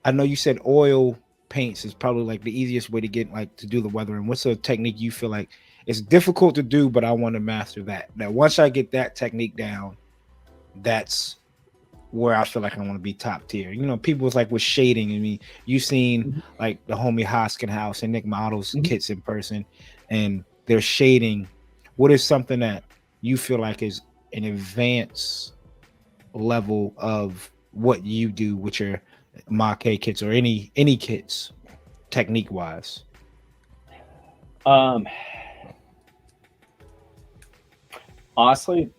Speaker 1: I know you said oil paints is probably like the easiest way to get like to do the weathering. What's a technique you feel like it's difficult to do, but I want to master that? Now, once I get that technique down, that's where I feel like I want to be top tier. People was like with shading. I mean, you've seen like the homie Hoskin House and Nick Model's kits in person, and they're shading. What is something that you feel like is an advanced level of what you do with your Maquet kits or any kits, technique wise?
Speaker 2: Honestly,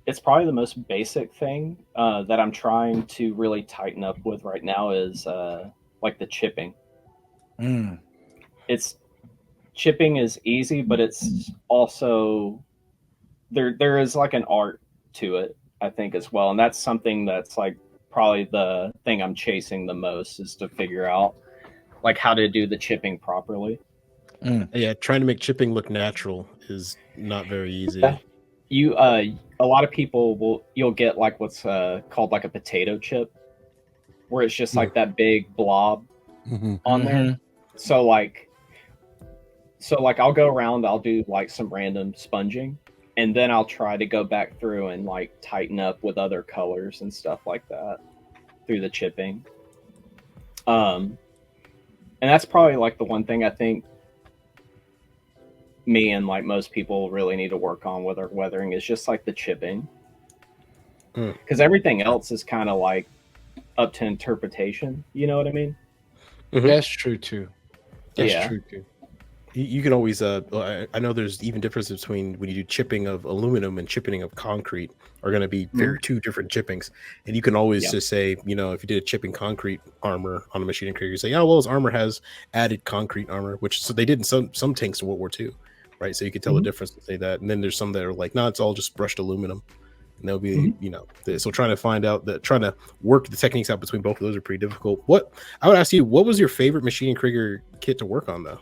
Speaker 2: it's probably the most basic thing that I'm trying to really tighten up with right now is like the chipping. Chipping is easy, but it's also there is like an art to it, I think, as well, and that's something that's like probably the thing I'm chasing the most is to figure out like how to do the chipping properly.
Speaker 4: Yeah, trying to make chipping look natural is not very easy.
Speaker 2: You a lot of people you'll get like what's called like a potato chip, where it's just like that big blob on there. So like I'll go around, I'll do like some random sponging, and then I'll try to go back through and like tighten up with other colors and stuff like that through the chipping. And that's probably like the one thing I think me and like most people really need to work on with our weathering is just like the chipping, because everything else is kind of like up to interpretation. You know what I mean?
Speaker 1: That's true too. That's true too.
Speaker 4: You can always I know there's even differences between when you do chipping of aluminum and chipping of concrete are going to be two different chippings, and you can always just say, if you did a chipping concrete armor on a machine and you say, oh well, his armor has added concrete armor, which so they did in some tanks in World War II, right? So you could tell the difference and say that, and then there's some that are like, no, it's all just brushed aluminum, and they'll be so trying to work the techniques out between both of those are pretty difficult. I would ask you, what was your favorite Machine and Krieger kit to work on though?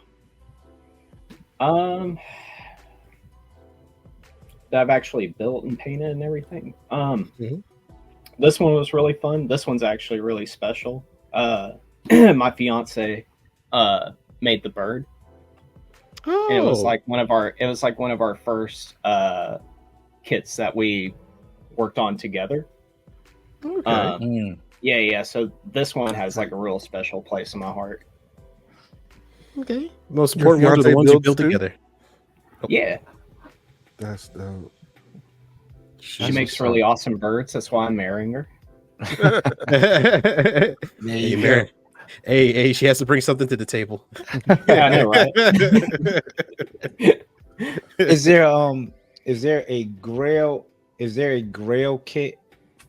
Speaker 2: That I've actually built and painted and everything. This one was really fun. This one's actually really special. My fiance made the bird. And it was like one of our first kits that we worked on together.
Speaker 4: Okay.
Speaker 2: Yeah. So this one has like a real special place in my heart.
Speaker 4: Okay. Most important ones are the ones you build together.
Speaker 2: Yeah.
Speaker 3: That's dope.
Speaker 2: She makes really awesome birds. That's why I'm marrying her.
Speaker 4: Hey, she has to bring something to the table.
Speaker 2: Yeah, I know, right?
Speaker 1: Is there a grail kit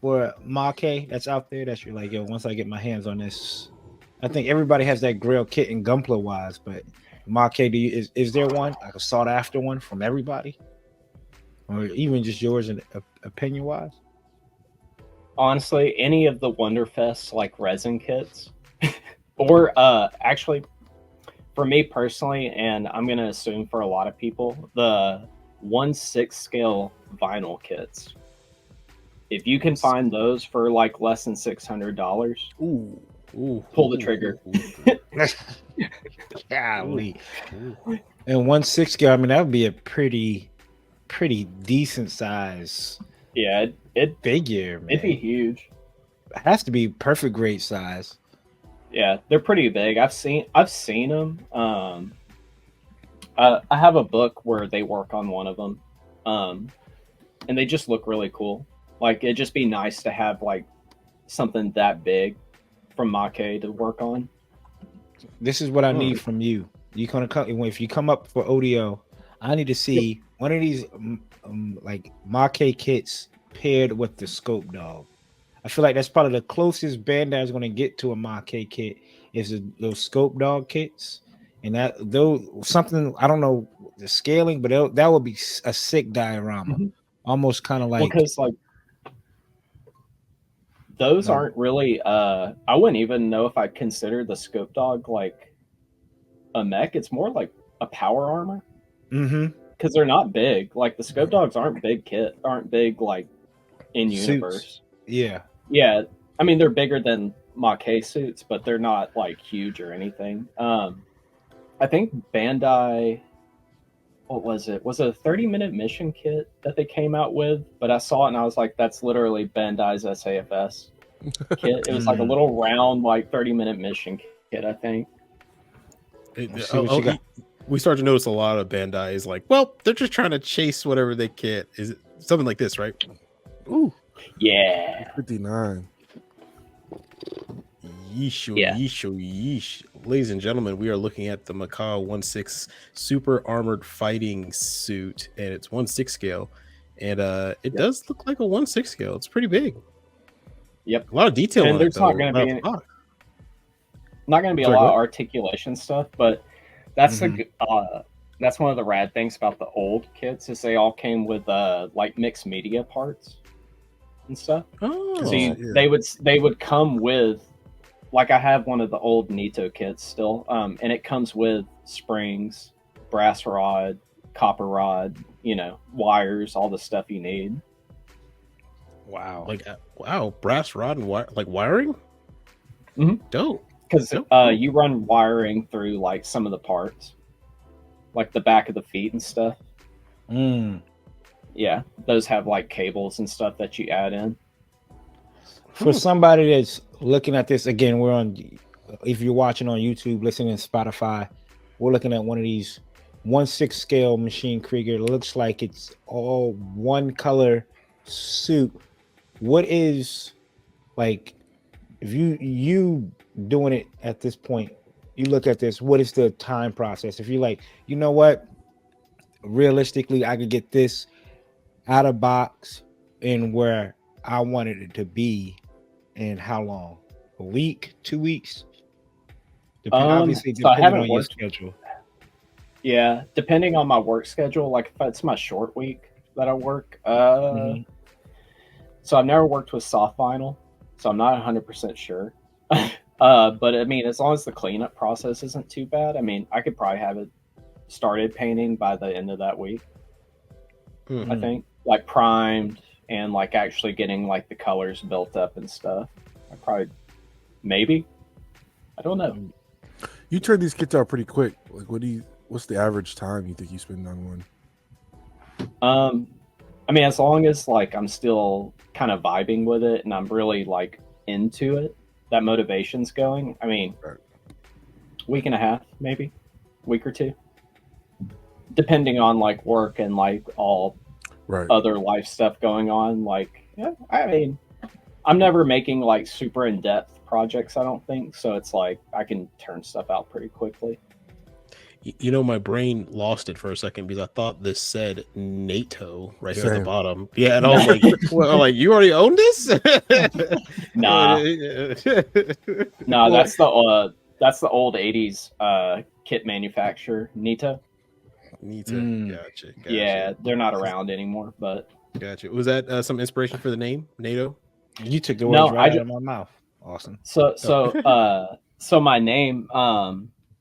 Speaker 1: for Maquet that's out there that you're like, yo, once I get my hands on this? I think everybody has that grail kit in Gunpla wise, but Maquet, is there one, like a sought after one from everybody? Or even just yours in opinion wise?
Speaker 2: Honestly, any of the Wonderfest like resin kits, or actually, for me personally, and I'm gonna assume for a lot of people, the 1/6 scale vinyl kits. If you can find those for like less than $600, pull the trigger.
Speaker 1: Golly. And 1/6 scale, I mean, that would be a pretty decent size.
Speaker 2: Yeah,
Speaker 1: figure, man.
Speaker 2: It'd be huge.
Speaker 1: It has to be perfect grade size.
Speaker 2: Yeah, they're pretty big. I've seen them. I have a book where they work on one of them, and they just look really cool. Like it'd just be nice to have like something that big from Make to work on.
Speaker 1: This is what I need from you. You gonna come if you come up for ODO. I need to see one of these like Make kits paired with the Scope Dog. I feel like that's probably the closest Bandai is going to get to a Make kit is those Scope Dog kits, and that those something I don't know the scaling, but that would be a sick diorama, almost kind of like
Speaker 2: because like those aren't really. I wouldn't even know if I consider the Scope Dog like a mech. It's more like a power armor. Because they're not big. Like the Scope Dogs aren't big like in universe.
Speaker 1: Yeah.
Speaker 2: Yeah. I mean they're bigger than Make suits, but they're not like huge or anything. I think Bandai, what was it? Was it a 30-minute mission kit that they came out with? But I saw it and I was like, that's literally Bandai's SAFS kit. It was like a little round, like 30-minute mission kit, I think.
Speaker 4: We start to notice a lot of Bandai is like, well, they're just trying to chase whatever they can. Is it something like this, right?
Speaker 3: Ooh.
Speaker 2: Yeah.
Speaker 3: 59.
Speaker 4: Yeesh. Ladies and gentlemen, we are looking at the Macaw 1/6 super armored fighting suit, and it's 1/6 scale. And it does look like a 1/6 scale. It's pretty big.
Speaker 2: Yep.
Speaker 4: A lot of detail
Speaker 2: and
Speaker 4: on
Speaker 2: there's
Speaker 4: it,
Speaker 2: not going to be a lot of articulation stuff, but that's that's one of the rad things about the old kits is they all came with like mixed media parts and stuff.
Speaker 4: Oh,
Speaker 2: so they would come with, like I have one of the old Nito kits still, and it comes with springs, brass rod, copper rod, wires, all the stuff you need.
Speaker 1: Wow.
Speaker 4: Brass rod and wiring? Dope.
Speaker 2: Because you run wiring through like some of the parts, like the back of the feet and stuff. Yeah, those have like cables and stuff that you add in.
Speaker 1: For somebody that's looking at this again, if you're watching on YouTube, listening to Spotify, we're looking at one of these 1/6 scale Machine Krieger. It looks like it's all one color suit. What is like if you doing it at this point, you look at this, what is the time process? If you're like, you know what, realistically, I could get this out of box and where I wanted it to be in how long? A week, 2 weeks? Obviously, depending on your schedule.
Speaker 2: Yeah, depending on my work schedule, like if it's my short week that I work. So I've never worked with soft vinyl, so I'm not 100% sure. But I mean, as long as the cleanup process isn't too bad, I mean, I could probably have it started painting by the end of that week. I think, like primed and like actually getting like the colors built up and stuff. Maybe. I don't know.
Speaker 3: You turn these kits out pretty quick. Like, what's the average time you think you spend on one?
Speaker 2: I mean, as long as like I'm still kind of vibing with it and I'm really like into it, that motivation's going. I mean, week and a half, maybe week or two, depending on like work and like all other life stuff going on. Like, yeah, I mean, I'm never making like super in-depth projects, I don't think. So it's like I can turn stuff out pretty quickly.
Speaker 4: My brain lost it for a second because I thought this said NATO right here at the bottom. Yeah, and I was like, well, like you already own this?
Speaker 2: Nah, that's the old '80s kit manufacturer, Nito.
Speaker 4: Gotcha.
Speaker 2: Yeah, they're not around anymore, but
Speaker 4: gotcha. Was that some inspiration for the name NATO?
Speaker 1: You took the words right out of my mouth. Awesome.
Speaker 2: So my name,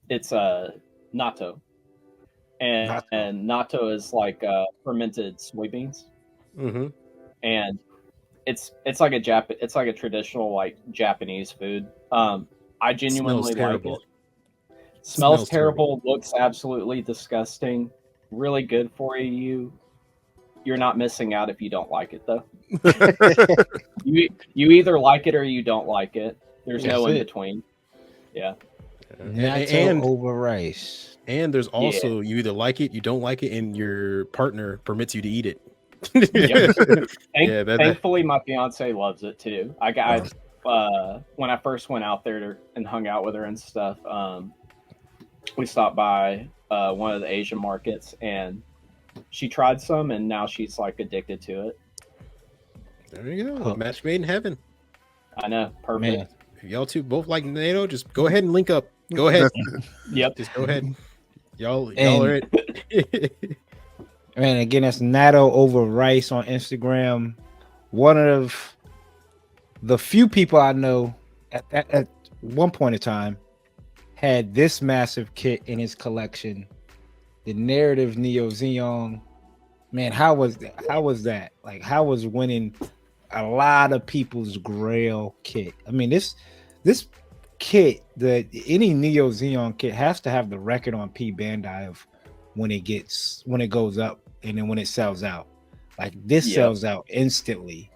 Speaker 2: it's natto, and natto is like fermented soybeans, and it's like a traditional like Japanese food. I genuinely like it. Smells terrible. Looks absolutely disgusting. Really good for you. You're not missing out if you don't like it, though. you either like it or you don't like it. There's no in between. Yeah.
Speaker 1: And over rice.
Speaker 4: And there's also you either like it, you don't like it, and your partner permits you to eat it.
Speaker 2: Thankfully, my fiance loves it too. When I first went out there and hung out with her and stuff, we stopped by one of the Asian markets, and she tried some, and now she's like addicted to it.
Speaker 4: There you go. Match made in heaven.
Speaker 2: I know. Perfect.
Speaker 4: Man. If y'all two both like NATO, just go ahead and link up. Go ahead.
Speaker 2: Yep.
Speaker 4: Just go ahead. Y'all are it.
Speaker 1: Man, again, that's Natto over rice on Instagram. One of the few people I know at one point in time had this massive kit in his collection. The narrative Neo Zeon. Man, how was that? Like, how was winning a lot of people's Grail kit? I mean, this kit, any Neo Zeon kit has to have the record on P Bandai of when it goes up and then when it sells out. Like, this sells out instantly.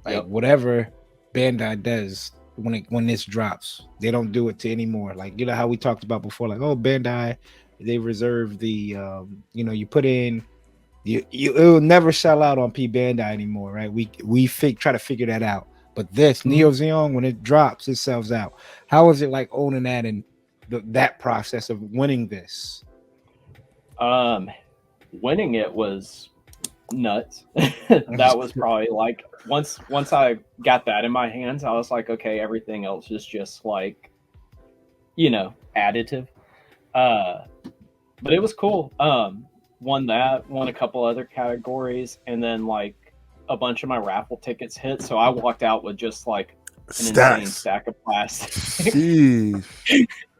Speaker 1: Like, whatever Bandai does when this drops, they don't do it to anymore. Like, you know how we talked about before, like, oh, Bandai, they reserve the you put in it will never sell out on P Bandai anymore, right? We try to figure that out. But this Neo Zeon, when it drops, it sells out. How is it like owning that and that process of winning this?
Speaker 2: Winning it was nuts. That was probably like once I got that in my hands, I was like, okay, everything else is just like, additive. But it was cool. Won a couple other categories, and then like a bunch of my raffle tickets hit. So I walked out with just like an insane stack of plastic.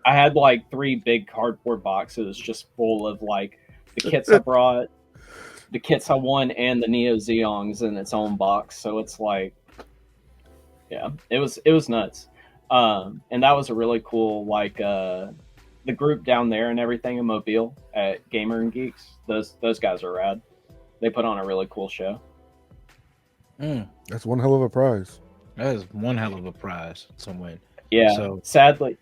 Speaker 2: I had like 3 big cardboard boxes just full of like the kits I brought, the kits I won, and the Neo Zeons in its own box. So it's like, yeah, it was nuts. And that was a really cool, like, the group down there and everything in Mobile at Gamer and Geeks. Those guys are rad. They put on a really cool show.
Speaker 3: That's one hell of a prize.
Speaker 1: That is one hell of a prize to win.
Speaker 2: Yeah. So sadly,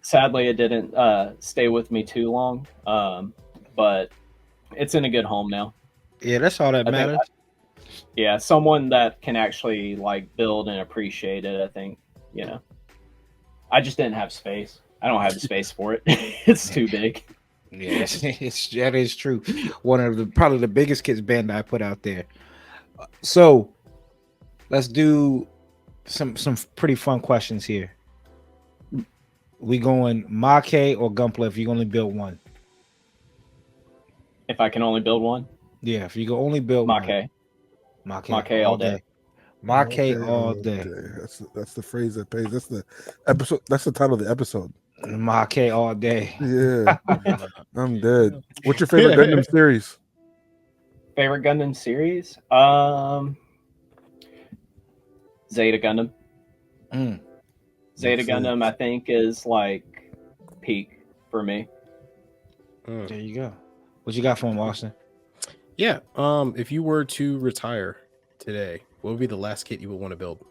Speaker 2: it didn't stay with me too long. But it's in a good home now.
Speaker 1: Yeah, that's all that matters.
Speaker 2: Someone that can actually like build and appreciate it. I think I just didn't have space. I don't have the space for it. It's too big.
Speaker 1: Yes, that is true. One of probably the biggest kits Bandai put out there. So let's do some pretty fun questions here. We going Make or Gunpla if you can only build one?
Speaker 2: If I can only build one?
Speaker 1: Yeah, if you can only build
Speaker 2: Make.
Speaker 1: Make
Speaker 2: all day.
Speaker 1: Make all day.
Speaker 3: That's the phrase that pays. That's the episode. That's the title of the episode.
Speaker 1: Make all day.
Speaker 3: Yeah, I'm dead. What's your favorite Gundam series?
Speaker 2: Favorite Gundam series? Zeta Gundam. Zeta Gundam, I think, is like peak for me.
Speaker 1: There you go. What you got for him, Austin?
Speaker 4: Yeah. If you were to retire today, what would be the last kit you would want to build?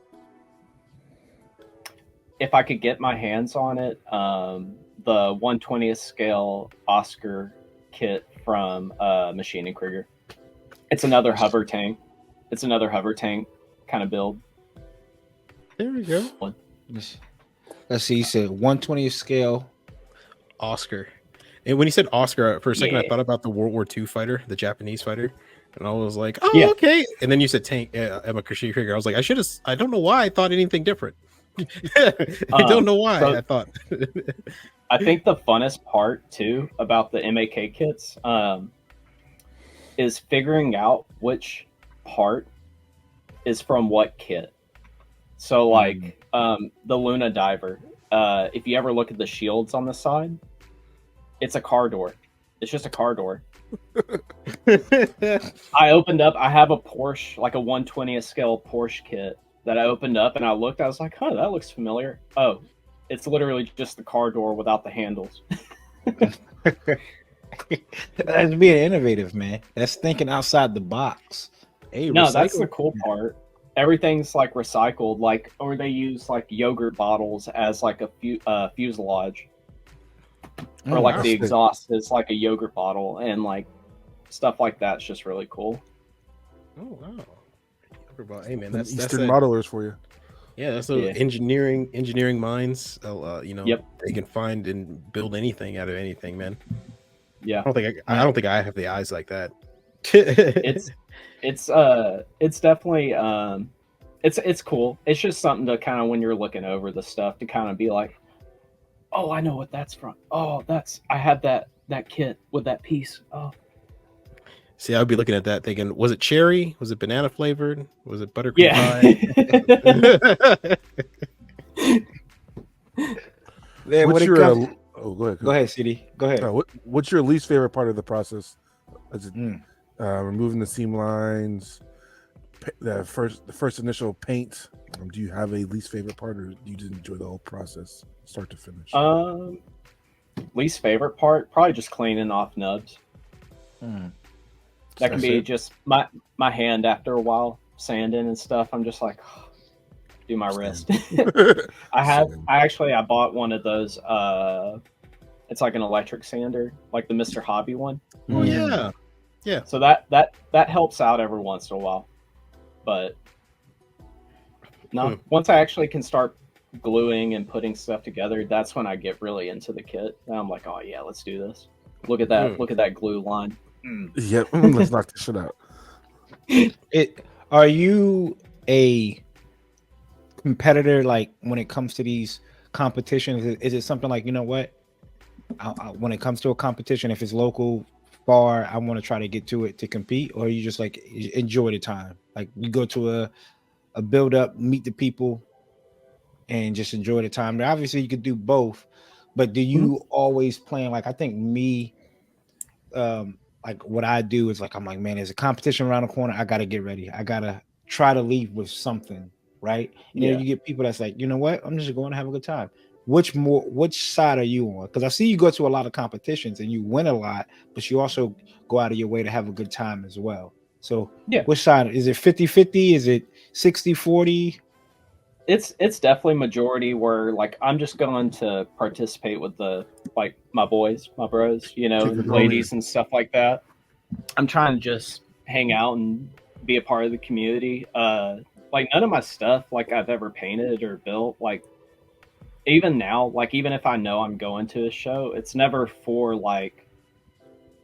Speaker 2: If I could get my hands on it, the 1/20th scale Oscar kit from Machine and Krieger. It's another hover tank. Kind of build.
Speaker 4: There we go.
Speaker 1: Let's see. You said 1/20th scale
Speaker 4: Oscar. And when you said Oscar, for a second, I thought about the World War II fighter, the Japanese fighter. And I was like, oh, okay. And then you said tank, Emma Krieger. I was like, I don't know why I thought anything different. I don't know why I thought.
Speaker 2: I think the funnest part, too, about the MAK kits is figuring out which part is from what kit. So, like, the Luna Diver, if you ever look at the shields on the side, it's a car door. It's just a car door. I opened up, I have a Porsche, like a 1/20th scale Porsche kit that I opened up and I looked, I was like, huh, that looks familiar. Oh, it's literally just the car door without the handles.
Speaker 1: That's being innovative, man. That's thinking outside the box.
Speaker 4: Hey,
Speaker 2: No, that's the
Speaker 4: recycle.
Speaker 2: cool part. Everything's like recycled, like, or they use like yogurt bottles as like a fuselage, or
Speaker 1: Oh,
Speaker 2: like
Speaker 1: wow.
Speaker 2: the exhaust is like a yogurt bottle, and like stuff like that's just really cool.
Speaker 4: Oh wow. Hey man,
Speaker 3: Them
Speaker 4: that's
Speaker 3: Eastern
Speaker 4: that.
Speaker 3: modelers for you.
Speaker 4: Yeah, that's the
Speaker 2: Yeah.
Speaker 4: engineering minds.
Speaker 2: Yep.
Speaker 4: They can find and build anything out of anything, man.
Speaker 2: Yeah,
Speaker 4: I don't think I have the eyes like that.
Speaker 2: it's definitely it's cool. It's just something to kind of, when you're looking over the stuff, to kind of be like, oh, I know what that's from. Oh, I had that kit with that piece. Oh,
Speaker 4: See, I would be looking at that thinking, was it cherry? Was it banana flavored? Was it buttercream
Speaker 2: yeah.
Speaker 4: pie?
Speaker 1: Yeah,
Speaker 3: What's
Speaker 1: when it
Speaker 3: your
Speaker 1: comes,
Speaker 3: go ahead.
Speaker 1: go ahead, CD. Go ahead.
Speaker 3: What's your least favorite part of the process? Is it
Speaker 1: Mm.
Speaker 3: removing the seam lines, the first initial paint? Do you have a least favorite part, or do you just enjoy the whole process, start to finish?
Speaker 2: Least favorite part, probably just cleaning off nubs.
Speaker 1: Mm.
Speaker 2: That can
Speaker 3: That's
Speaker 2: be
Speaker 3: it?
Speaker 2: just my hand after a while sanding and stuff. I'm just like, do my wrist. I bought one of those. It's like an electric sander, like the Mr. Hobby one.
Speaker 4: Oh yeah. Yeah.
Speaker 2: So that helps out every once in a while. But no, once I actually can start gluing and putting stuff together, that's when I get really into the kit. And I'm like, oh yeah, let's do this. Look at that. Look at that glue line.
Speaker 3: Yep. Let's knock this shit out.
Speaker 1: Are you a competitor, like when it comes to these competitions? Is it something like, you know what, when it comes to a competition, if it's local, far, I want to try to get to it to compete? Or you just like enjoy the time, like you go to a build up, meet the people, and just enjoy the time? Now, obviously you could do both, but do you always plan, like, I think me, like what I do is like, I'm like, man, there's a competition around the corner, I gotta get ready, I gotta try to leave with something, right? And then you get people that's like, you know what, I'm just going to have a good time. Which side are you on? Because I see you go to a lot of competitions and you win a lot, but you also go out of your way to have a good time as well. So which side is it? 50-50? Is it 60-40?
Speaker 2: It's definitely majority where, like, I'm just going to participate with the, like, my boys, my bros, you know, and ladies and stuff like that. I'm trying to just hang out and be a part of the community. Like, none of my stuff, like, I've ever painted or built. Like, even now, like, even if I know I'm going to a show, it's never for, like,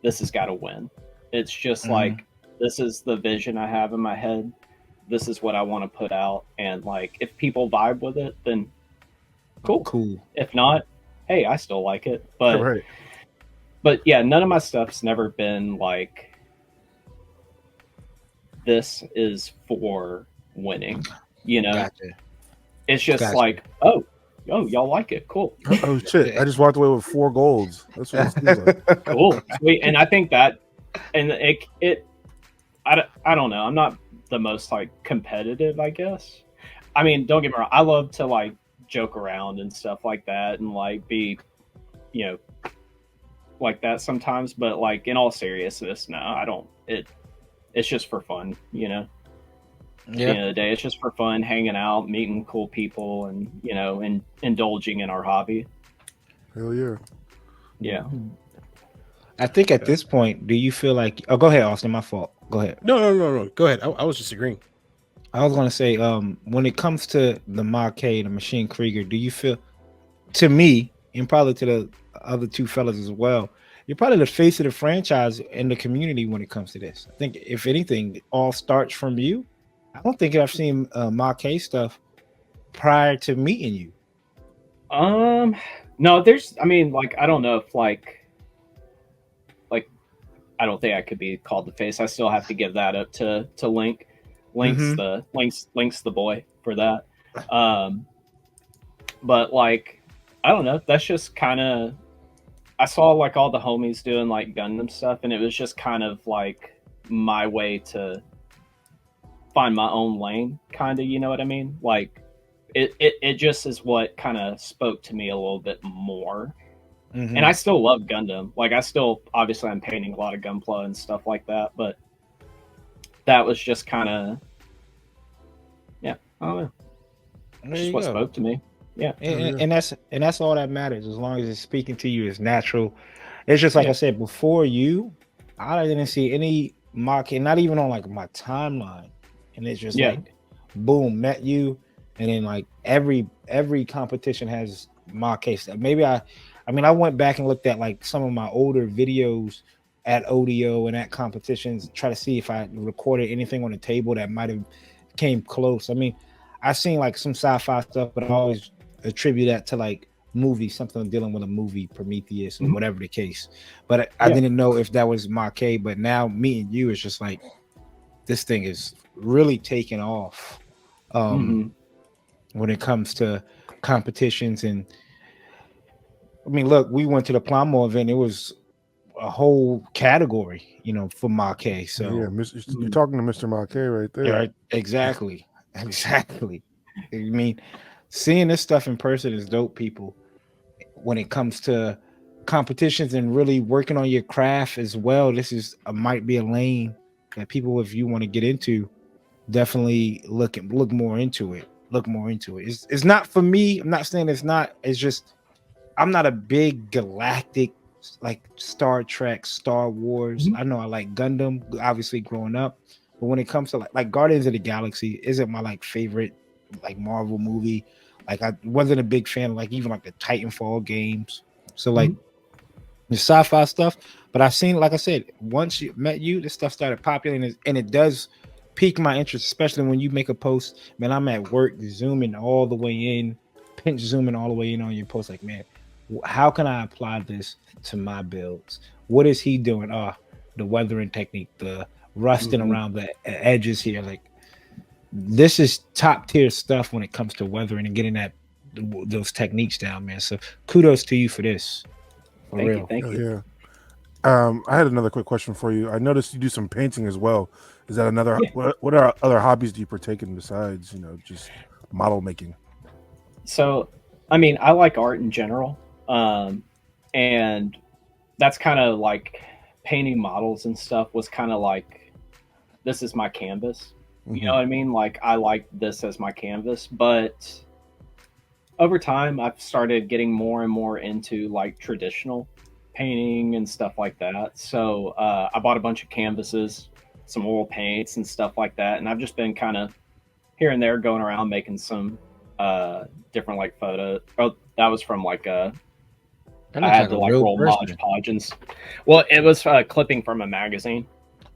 Speaker 2: this has got to win. It's just like, this is the vision I have in my head. This is what I want to put out. And, like, if people vibe with it, then cool. If not, hey, I still like it. But, but yeah, none of my stuff's never been like, this is for winning, you know?
Speaker 1: Gotcha.
Speaker 2: It's just like, oh, y'all like it. Cool.
Speaker 3: Oh shit! I just walked away with 4 golds. That's what it seems like.
Speaker 2: Cool. Sweet. And I think that, and I don't know. I'm not the most, like, competitive, I guess. I mean, don't get me wrong, I love to, like, joke around and stuff like that, and, like, be, you know, like that sometimes. But, like, in all seriousness, no, I don't. It's just for fun, you know. At the end of the day, it's just for fun, hanging out, meeting cool people, and, you know, and indulging in our hobby.
Speaker 3: Hell yeah.
Speaker 2: Yeah.
Speaker 1: I think at this point, do you feel like? Oh, go ahead, Austin. My fault. Go ahead.
Speaker 4: No. Go ahead. I was just agreeing.
Speaker 1: I was gonna say, when it comes to the Maquet, the Machine Krieger, do you feel, to me, and probably to the other two fellas as well, you're probably the face of the franchise and the community when it comes to this? I think, if anything, it all starts from you. I don't think I've seen Maquet stuff prior to meeting you.
Speaker 2: No, I mean, like, I don't know if, like, I don't think I could be called the face. I still have to give that up to Link. Link's the boy for that. But, like, I don't know. That's just kind of, I saw, like, all the homies doing, like, Gundam stuff, and it was just kind of like my way to find my own lane, kind of, you know what I mean? Like, it just is what kind of spoke to me a little bit more. And I still love Gundam. Like, obviously I'm painting a lot of Gunpla and stuff like that, but that was just kind of, yeah, I don't know.
Speaker 1: There
Speaker 2: Just
Speaker 1: you
Speaker 2: what
Speaker 1: go.
Speaker 2: spoke to me. Yeah.
Speaker 1: And that's all that matters. As long as it's speaking to you, it's natural. It's just like I said before you, I didn't see any mocking, not even on like my timeline. And it's just like, boom, met you, and then like every competition has mock case. Maybe I mean I went back and looked at like some of my older videos at ODO and at competitions, try to see if I recorded anything on the table that might have came close. I mean, I've seen like some sci-fi stuff, but I always attribute that to like movies, something dealing with a movie, Prometheus or whatever the case. But I didn't know if that was Marquet. But now meeting you is just like, this thing is really taking off when it comes to competitions. And I mean, look, we went to the Plamo event. It was a whole category, you know, for Marquet. So
Speaker 3: you're talking to Mr. Marquet right there.
Speaker 1: Right, exactly. I mean, seeing this stuff in person is dope, people. When it comes to competitions and really working on your craft as well, this is might be a lane that people, if you want to get into, definitely look more into it. Look more into it. It's not for me. I'm not saying it's not. It's just I'm not a big galactic like Star Trek, Star Wars. I know I like Gundam, obviously growing up, but when it comes to like Guardians of the Galaxy isn't my like favorite like Marvel movie. Like I wasn't a big fan of like even like the Titanfall games. So like the sci-fi stuff, but I've seen, like I said, once you met you, this stuff started populating, and it does pique my interest, especially when you make a post. Man, I'm at work, zooming all the way in, pinch zooming all the way in on your post. Like, man, how can I apply this to my builds? What is he doing? The weathering technique, the rusting around the edges here. Like, this is top tier stuff when it comes to weathering and getting those techniques down, man. So kudos to you for this. For real.
Speaker 2: Thank you.
Speaker 3: Yeah. I had another quick question for you. I noticed you do some painting as well. Is that another? What are other hobbies do you partake in besides, you know, just model making?
Speaker 2: So, I mean, I like art in general, and that's kind of like painting models and stuff was kind of like, this is my canvas. You know what I mean? Like, I like this as my canvas, but over time, I've started getting more and more into like traditional painting and stuff like that. So I bought a bunch of canvases, some oil paints and stuff like that, and I've just been kind of here and there going around making some different like photos. Oh, that was from like I had to like roll Mod Podges. Well, it was clipping from a magazine.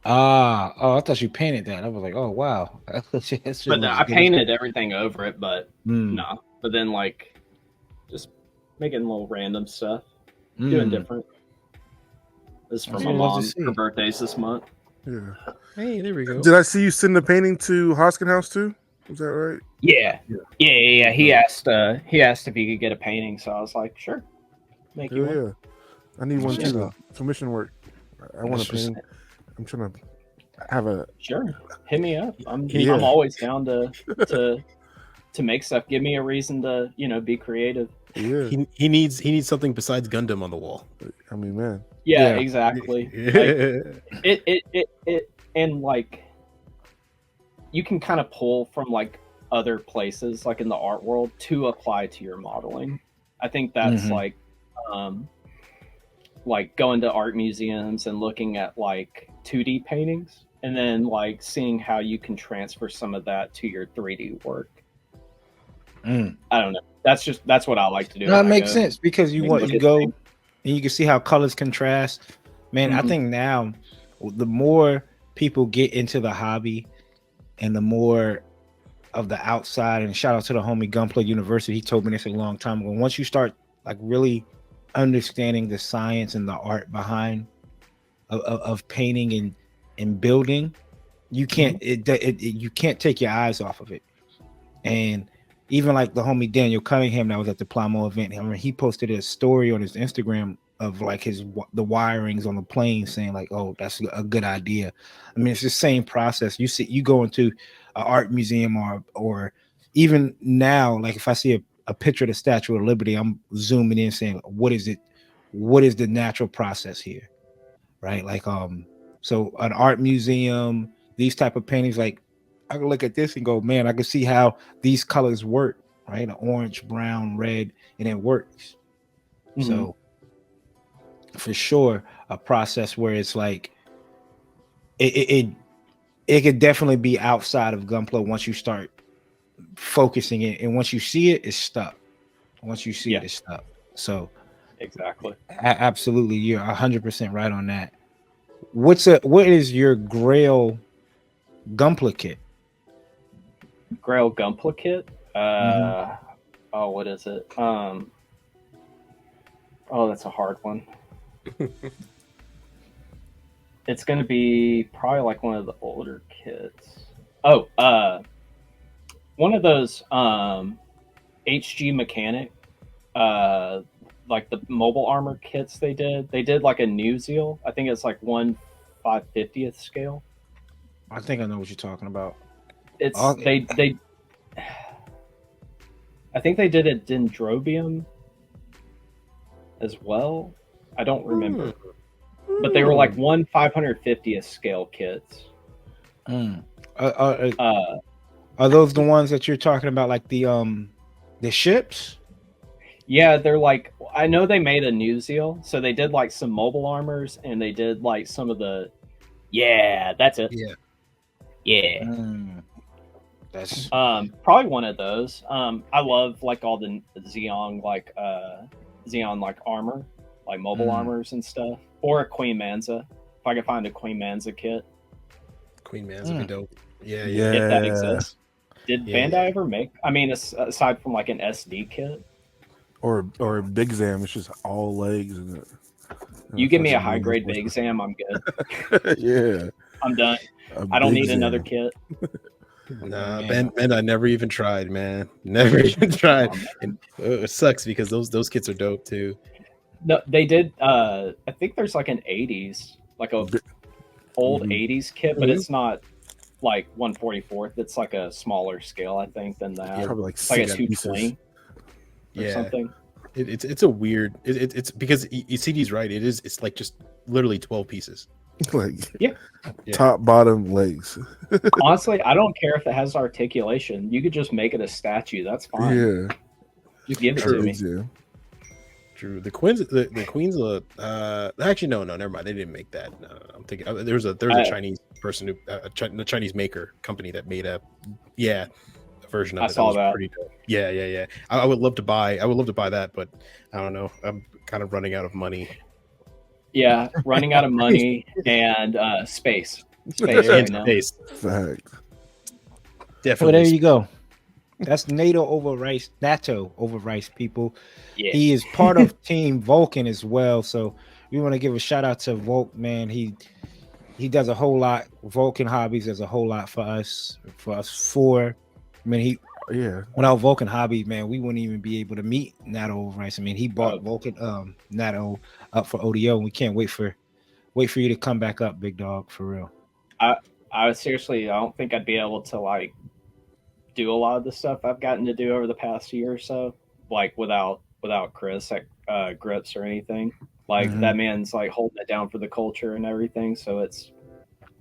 Speaker 1: I thought you painted that. I was like, oh wow.
Speaker 2: But I painted everything over it, but no. But then like just making little random stuff, doing different. This is for my mom. Her birthday's this month.
Speaker 3: Yeah.
Speaker 4: Hey, there we go.
Speaker 3: Did I see you send the painting to Hoskin House too? Was that right?
Speaker 2: Yeah. He asked if he could get a painting, so I was like, sure. Make you one.
Speaker 3: Yeah. I need one too. Commission work. I want a painting. I'm trying to have a.
Speaker 2: Sure. Hit me up. I'm always down to make stuff. Give me a reason to, be creative.
Speaker 3: Yeah.
Speaker 4: He needs something besides Gundam on the wall.
Speaker 3: I mean, man.
Speaker 2: Yeah. Exactly. Like, it and like you can kind of pull from like other places, like in the art world, to apply to your modeling. I think that's like going to art museums and looking at like 2D paintings, and then like seeing how you can transfer some of that to your 3D work. I don't know. That's what I like to do.
Speaker 1: No, it makes sense because you go and you can see how colors contrast. Man, I think now the more people get into the hobby and the more of the outside, and shout out to the homie Gunplay University, he told me this a long time ago. Once you start like really understanding the science and the art behind of painting and building, you can't you can't take your eyes off of it. And even like the homie Daniel Cunningham that was at the Plamo event, I mean, he posted a story on his Instagram of like the wirings on the plane, saying like, oh, that's a good idea. I mean, it's the same process. You go into an art museum or even now, like if I see a picture of the Statue of Liberty, I'm zooming in saying, what is it? What is the natural process here? Right? Like, so an art museum, these type of paintings, like I can look at this and go, man, I can see how these colors work, right? Orange, brown, red, and it works. So for sure, a process where it's like it could definitely be outside of Gunpla once you start focusing it, and once you see it, it's stuck. Once you see it, it's stuck. So
Speaker 2: exactly,
Speaker 1: absolutely, you're 100% right on that. What is your Grail Gunpla kit?
Speaker 2: Grail Gunpla kit? Oh, what is it? Oh, that's a hard one. It's going to be probably like one of the older kits. Oh, one of those HG Mechanic, like the mobile armor kits they did. They did like a New Zeal. I think it's like 1/550th scale.
Speaker 1: I think I know what you're talking about.
Speaker 2: It's they I think they did a Dendrobium as well. I don't remember. But they were like 1/550th scale kits.
Speaker 1: Are those the ones that you're talking about, like the ships?
Speaker 2: Yeah, they're like, I know they made a New Zeal, so they did like some mobile armors, and they did like some of the. Yeah, that's it. Yeah.
Speaker 1: That's
Speaker 2: probably one of those. I love like all the Xeon like armor, like mobile armors and stuff, or a Queen Manza. If I could find a Queen Manza kit,
Speaker 4: Queen Manza would be dope. Yeah.
Speaker 2: If that exists. Did Bandai ever make? I mean, aside from like an SD kit,
Speaker 3: or Big Zam, it's just all legs and
Speaker 2: you give me a high grade Big Zam, I'm good.
Speaker 3: Yeah,
Speaker 2: I'm done. I don't need another kit.
Speaker 4: Nah, Bandai never even tried, man. Never even tried. And it sucks because those kits are dope too.
Speaker 2: No, they did. I think there's like an 80s, like a old 80s kit, but it's not like 1/44th. It's like a smaller scale, I think, than that.
Speaker 3: Probably like
Speaker 2: it's like a 220 or something.
Speaker 4: It's a weird. It's because CD's right. It's like just literally 12 pieces.
Speaker 3: Like top, bottom, legs.
Speaker 2: Honestly, I don't care if it has articulation. You could just make it a statue. That's fine.
Speaker 3: Yeah,
Speaker 2: just give it to me.
Speaker 4: True. The Queens. Actually, no. Never mind. They didn't make that. No. I'm thinking there's a Chinese person who the Chinese maker company that made a version of it.
Speaker 2: I saw that.
Speaker 4: Pretty dope. Yeah. I would love to buy that, but I don't know. I'm kind of running out of money.
Speaker 2: Yeah, running out of money and space. Right now.
Speaker 3: Fact.
Speaker 4: Definitely.
Speaker 1: Well, there you go. That's NATO over rice, people.
Speaker 2: Yeah.
Speaker 1: He is part of Team Vulcan as well. So we want to give a shout out to Volk, man. He does a whole lot. Vulcan Hobbies does a whole lot for us. I mean, without Vulcan Hobby, man, we wouldn't even be able to meet NATO over rice. I mean, he bought Vulcan NATO up for ODO, and we can't wait for you to come back up, big dog, for real.
Speaker 2: I seriously, I don't think I'd be able to like do a lot of the stuff I've gotten to do over the past year or so, like without Chris at Grips or anything. Like that man's like holding it down for the culture and everything. So it's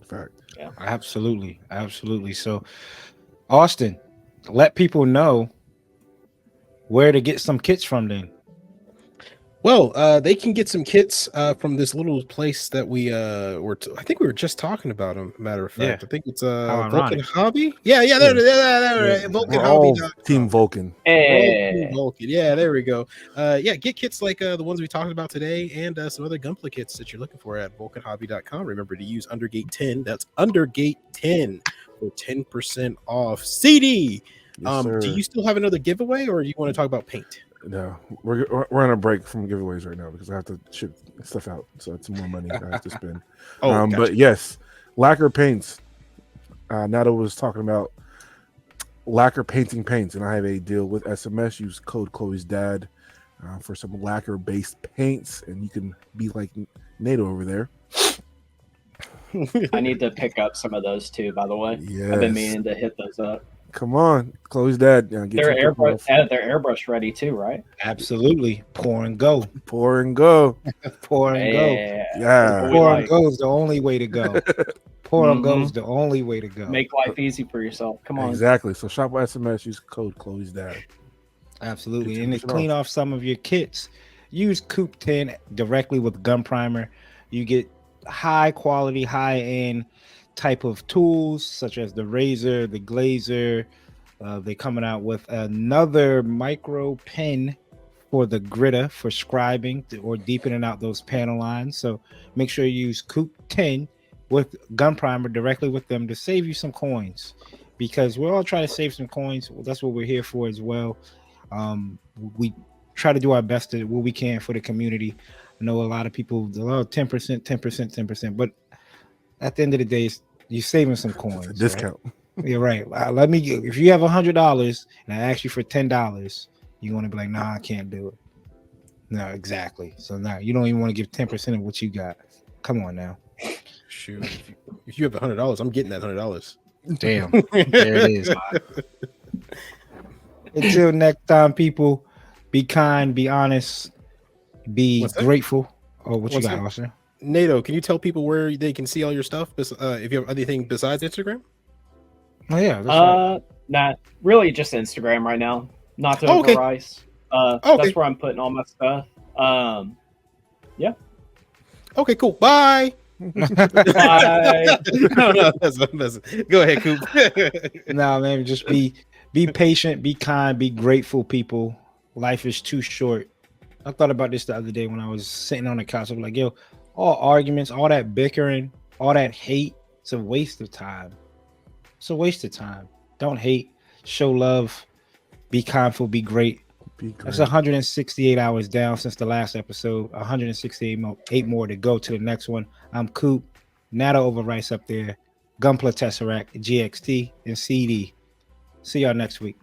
Speaker 3: fact.
Speaker 2: Yeah,
Speaker 1: Absolutely. So, Austin, let people know where to get some kits from then.
Speaker 4: Well, they can get some kits from this little place that we I think we were just talking about them. Matter of fact, I think it's Vulcan Hobby. Yeah, there. Vulcan Hobby.
Speaker 3: Team Vulcan.
Speaker 2: Hey.
Speaker 4: Vulcan. Yeah, there we go. Get kits like the ones we talked about today, and some other Gunpla kits that you're looking for at vulcanhobby.com. Remember to use Undergate 10. That's Undergate 10 for 10% off CD.
Speaker 3: Yes,
Speaker 4: do you still have another giveaway, or do you want to talk about paint?
Speaker 3: No, we're on a break from giveaways right now because I have to ship stuff out, so it's more money I have to spend.
Speaker 4: Gotcha.
Speaker 3: But yes, lacquer paints. Nado was talking about lacquer painting paints, and I have a deal with SMS. Use code Chloe's Dad for some lacquer based paints, and you can be like NATO over there.
Speaker 2: I need to pick up some of those too, by the way.
Speaker 3: Yes.
Speaker 2: I've been meaning to hit those up.
Speaker 3: Come on, Chloe's Dad.
Speaker 2: They're airbrush ready too, right?
Speaker 1: Absolutely. Pour and go.
Speaker 3: Pour and go.
Speaker 1: Pour and go.
Speaker 3: Yeah.
Speaker 1: Pour and go is the only way to go. Pour on Go is the only way to go.
Speaker 2: Make life easy for yourself. Come on.
Speaker 3: Exactly. So shop with SMS. Use code Chloe's Dad.
Speaker 1: Absolutely. And to clean off some of your kits, use Coop 10 directly with gun primer. You get high quality, high end type of tools such as the razor, the glazer. They're coming out with another micro pen for the gritter for scribing or deepening out those panel lines. So make sure you use Coop 10 with gun primer directly with them to save you some coins, because we're all trying to save some coins. Well, that's what we're here for as well. We try to do our best to what we can for the community. I know a lot of people, 10%, but at the end of the day, you're saving some coins.
Speaker 3: It's a discount.
Speaker 1: Right? You're right. If you have $100 and I ask you for $10, you're going to be like, nah, I can't do it. No, exactly. So now you don't even want to give 10% of what you got. Come on now.
Speaker 4: Shoot. If you have $100, I'm getting that $100.
Speaker 1: Damn. There it is. Until next time, people, be kind, be honest, be grateful. Oh, what you got, Austin?
Speaker 4: NATO, can you tell people where they can see all your stuff? If you have anything besides Instagram?
Speaker 1: Oh yeah. That's right.
Speaker 2: Nah, really just Instagram right now. Not to overprice. That's where I'm putting all my stuff. Yeah.
Speaker 4: Okay, cool. Bye.
Speaker 2: Bye.
Speaker 4: No, that's go ahead, Coop.
Speaker 1: No, man, just be patient, be kind, be grateful, people. Life is too short. I thought about this the other day when I was sitting on the couch. I was like, yo, all arguments, all that bickering, all that hate, it's a waste of time. It's a waste of time. Don't hate, show love, be kindful, be great. That's 168 hours down since the last episode. 168 more to go to the next one. I'm Coop. Nata over Rice up there. Gunpla Tesseract, GXT, and CD. See y'all next week.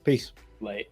Speaker 1: Peace.
Speaker 2: Late.